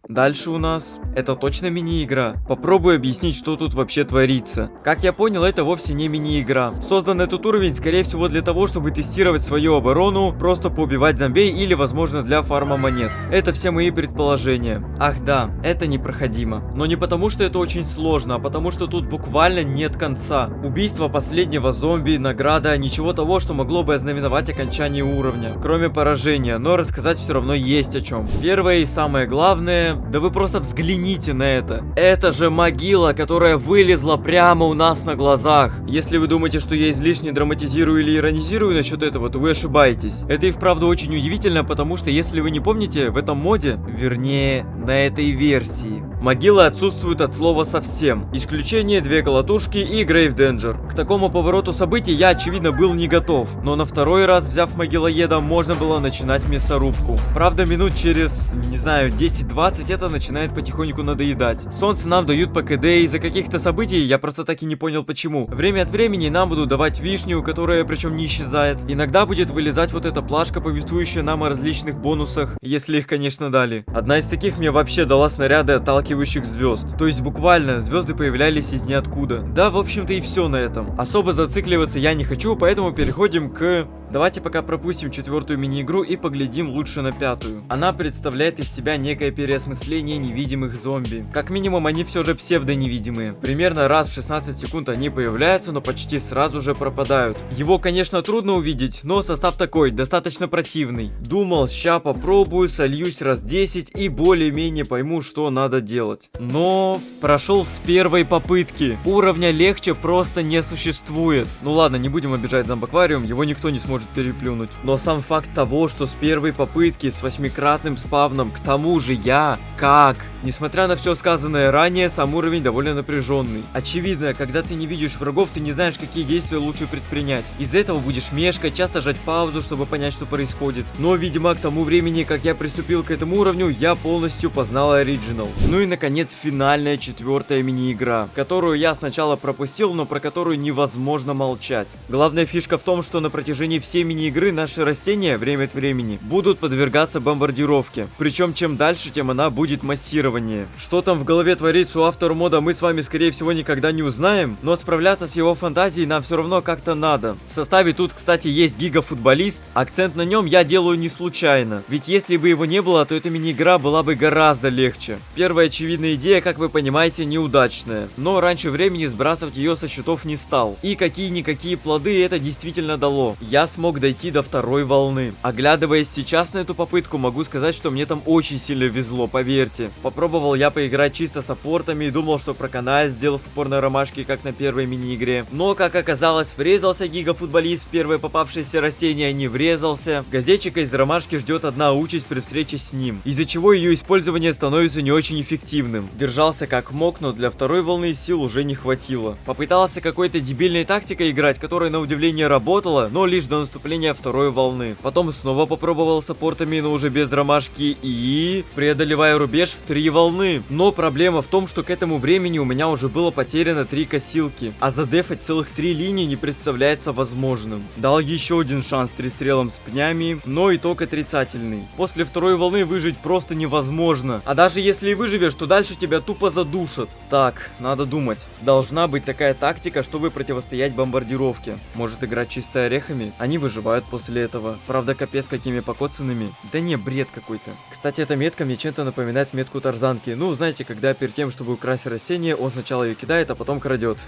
Дальше у нас... Это точно мини-игра? Попробую объяснить, что тут вообще творится. Как я понял, это вовсе не мини-игра. Создан этот уровень, скорее всего, для того, чтобы тестировать свою оборону, просто поубивать зомбей или, возможно, для фарма монет. Это все мои предположения. Ах да, это непроходимо. Но не потому, что это очень сложно, а потому, что тут буквально нет конца. Убийство последнего зомби, награда, ничего того, что могло бы ознаменовать окончание уровня. Кроме поражения, но рассказать все равно есть о чем. Первое и самое главное... Да вы просто взгляните на это. Это же могила, которая вылезла прямо у нас на глазах. Если вы думаете, что я излишне драматизирую или иронизирую насчет этого, то вы ошибаетесь. Это и вправду очень удивительно, потому что, если вы не помните, в этом моде, вернее, на этой версии, могилы отсутствуют от слова совсем. Исключение 2 колотушки и Grave Danger. К такому повороту событий я, очевидно, был не готов. Но на второй раз, взяв могилоеда, можно было начинать мясорубку. Правда, минут через, не знаю, 10-20 это начинает потихоньку надоедать. Солнце нам дают по КД из-за каких-то событий, я просто так и не понял почему. Время от времени нам будут давать вишню, которая причем не исчезает. Иногда будет вылезать вот эта плашка, повествующая нам о различных бонусах, если их, конечно, дали. Одна из таких мне вообще дала снаряды отталкивающих звезд. То есть буквально звезды появлялись из ниоткуда. Да, в общем-то и все на этом. Особо зацикливаться я не хочу, поэтому переходим к... Давайте пока пропустим 4-ю мини-игру и поглядим лучше на 5-ю. Она представляет из себя некое переосмысление невидимых зомби. Как минимум, они все же псевдо-невидимые. Примерно раз в 16 секунд они появляются, но почти сразу же пропадают. Его, конечно, трудно увидеть, но состав такой, достаточно противный. Думал, ща попробую, сольюсь раз 10 и более-менее пойму, что надо делать. Но прошел с 1-й попытки. Уровня легче просто не существует. Ну ладно, не будем обижать зомбаквариум, его никто не сможет переплюнуть. Но сам факт того, что с 1-й попытки с 8-кратным спавном, к тому же я, как? Несмотря на все сказанное ранее, сам уровень довольно напряженный. Очевидно, когда ты не видишь врагов, ты не знаешь, какие действия лучше предпринять. Из-за этого будешь мешкать, часто жать паузу, чтобы понять, что происходит. Но, видимо, к тому времени, как я приступил к этому уровню, я полностью познал Original. Ну и, наконец, финальная 4-я мини-игра, которую я сначала пропустил, но про которую невозможно молчать. Главная фишка в том, что на протяжении всей мини-игры наши растения, время от времени, будут подвергаться бомбардировке. Причем, чем дальше, тем она будет массированнее. Что там в голове творится у автора мода, мы с вами, скорее всего, никогда не узнаем, но справляться с его фантазией нам все равно как-то надо. В составе тут, кстати, есть гигафутболист. Акцент на нем я делаю не случайно, ведь если бы его не было, то эта мини-игра была бы гораздо легче. Первая очевидная идея, как вы понимаете, неудачная, но раньше времени сбрасывать ее со счетов не стал. И какие-никакие плоды это действительно дало. Я смог дойти до 2-й волны. Оглядываясь сейчас на эту попытку, могу сказать, что мне там очень сильно везло, поверьте. Попробовал я поиграть чисто с аппортами и думал, что проканает, сделав упор на ромашки, как на первой мини-игре. Но, как оказалось, врезался гигафутболист в первое попавшееся растение, не врезался. Газетчика из ромашки ждет одна участь при встрече с ним, из-за чего ее использование становится не очень эффективным. Держался как мог, но для 2-й волны сил уже не хватило. Попытался какой-то дебильной тактикой играть, которая на удивление работала, но лишь до наступления 2-й волны. Потом снова попробовал с аппортами, но уже без ромашки и... преодолевая рубеж в 3 волны. Но проблема в том, что к этому времени у меня уже было потеряно 3 косилки, а задефать целых 3 линии не представляется возможным. Дал еще один шанс 3 стрелам с пнями, но итог отрицательный. После 2-й волны выжить просто невозможно, а даже если и выживешь, то дальше тебя тупо задушат. Так, надо думать. Должна быть такая тактика, чтобы противостоять бомбардировке. Может играть чисто орехами? Они выживают после этого. Правда, капец какими покоцанными. Да не, бред какой-то. Кстати, эта метка мне чем-то напоминает метку Тарзанки. Ну, знаете, когда перед тем, чтобы украсть растение, он сначала ее кидает, а потом крадет.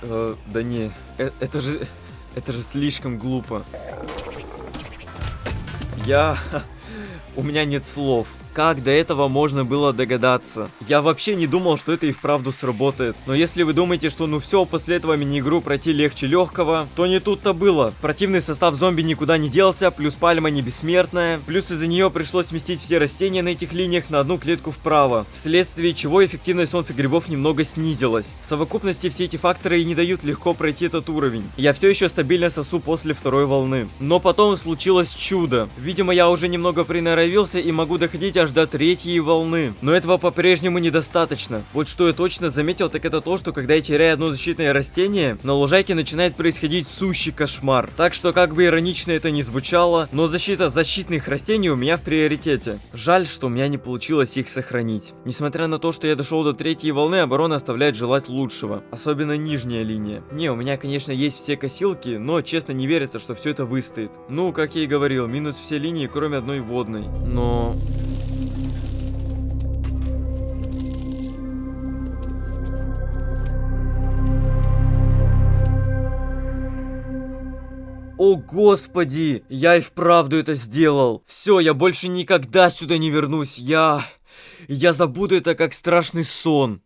Да не, это же... Это же слишком глупо. У меня нет слов. Как до этого можно было догадаться? Я вообще не думал, что это и вправду сработает. Но если вы думаете, что ну все, после этого мини-игру пройти легче легкого, то не тут-то было. Противный состав зомби никуда не делся, плюс пальма не бессмертная, плюс из-за нее пришлось сместить все растения на этих линиях на одну клетку вправо, вследствие чего эффективность солнцегрибов немного снизилась. В совокупности все эти факторы и не дают легко пройти этот уровень. Я все еще стабильно сосу после второй волны. Но потом случилось чудо. Видимо, я уже немного приноровился и могу доходить аж до третьей волны. Но этого по-прежнему недостаточно. Вот что я точно заметил, так это то, что когда я теряю одно защитное растение, на лужайке начинает происходить сущий кошмар. Так что, как бы иронично это ни звучало, но защита защитных растений у меня в приоритете. Жаль, что у меня не получилось их сохранить. Несмотря на то, что я дошел до третьей волны, оборона оставляет желать лучшего. Особенно нижняя линия. Не, у меня, конечно, есть все косилки, но честно не верится, что все это выстоит. Ну, как я и говорил, минус все линии, кроме одной водной. Но... О господи, я и вправду это сделал. Все, я больше никогда сюда не вернусь. Я забуду это как страшный сон.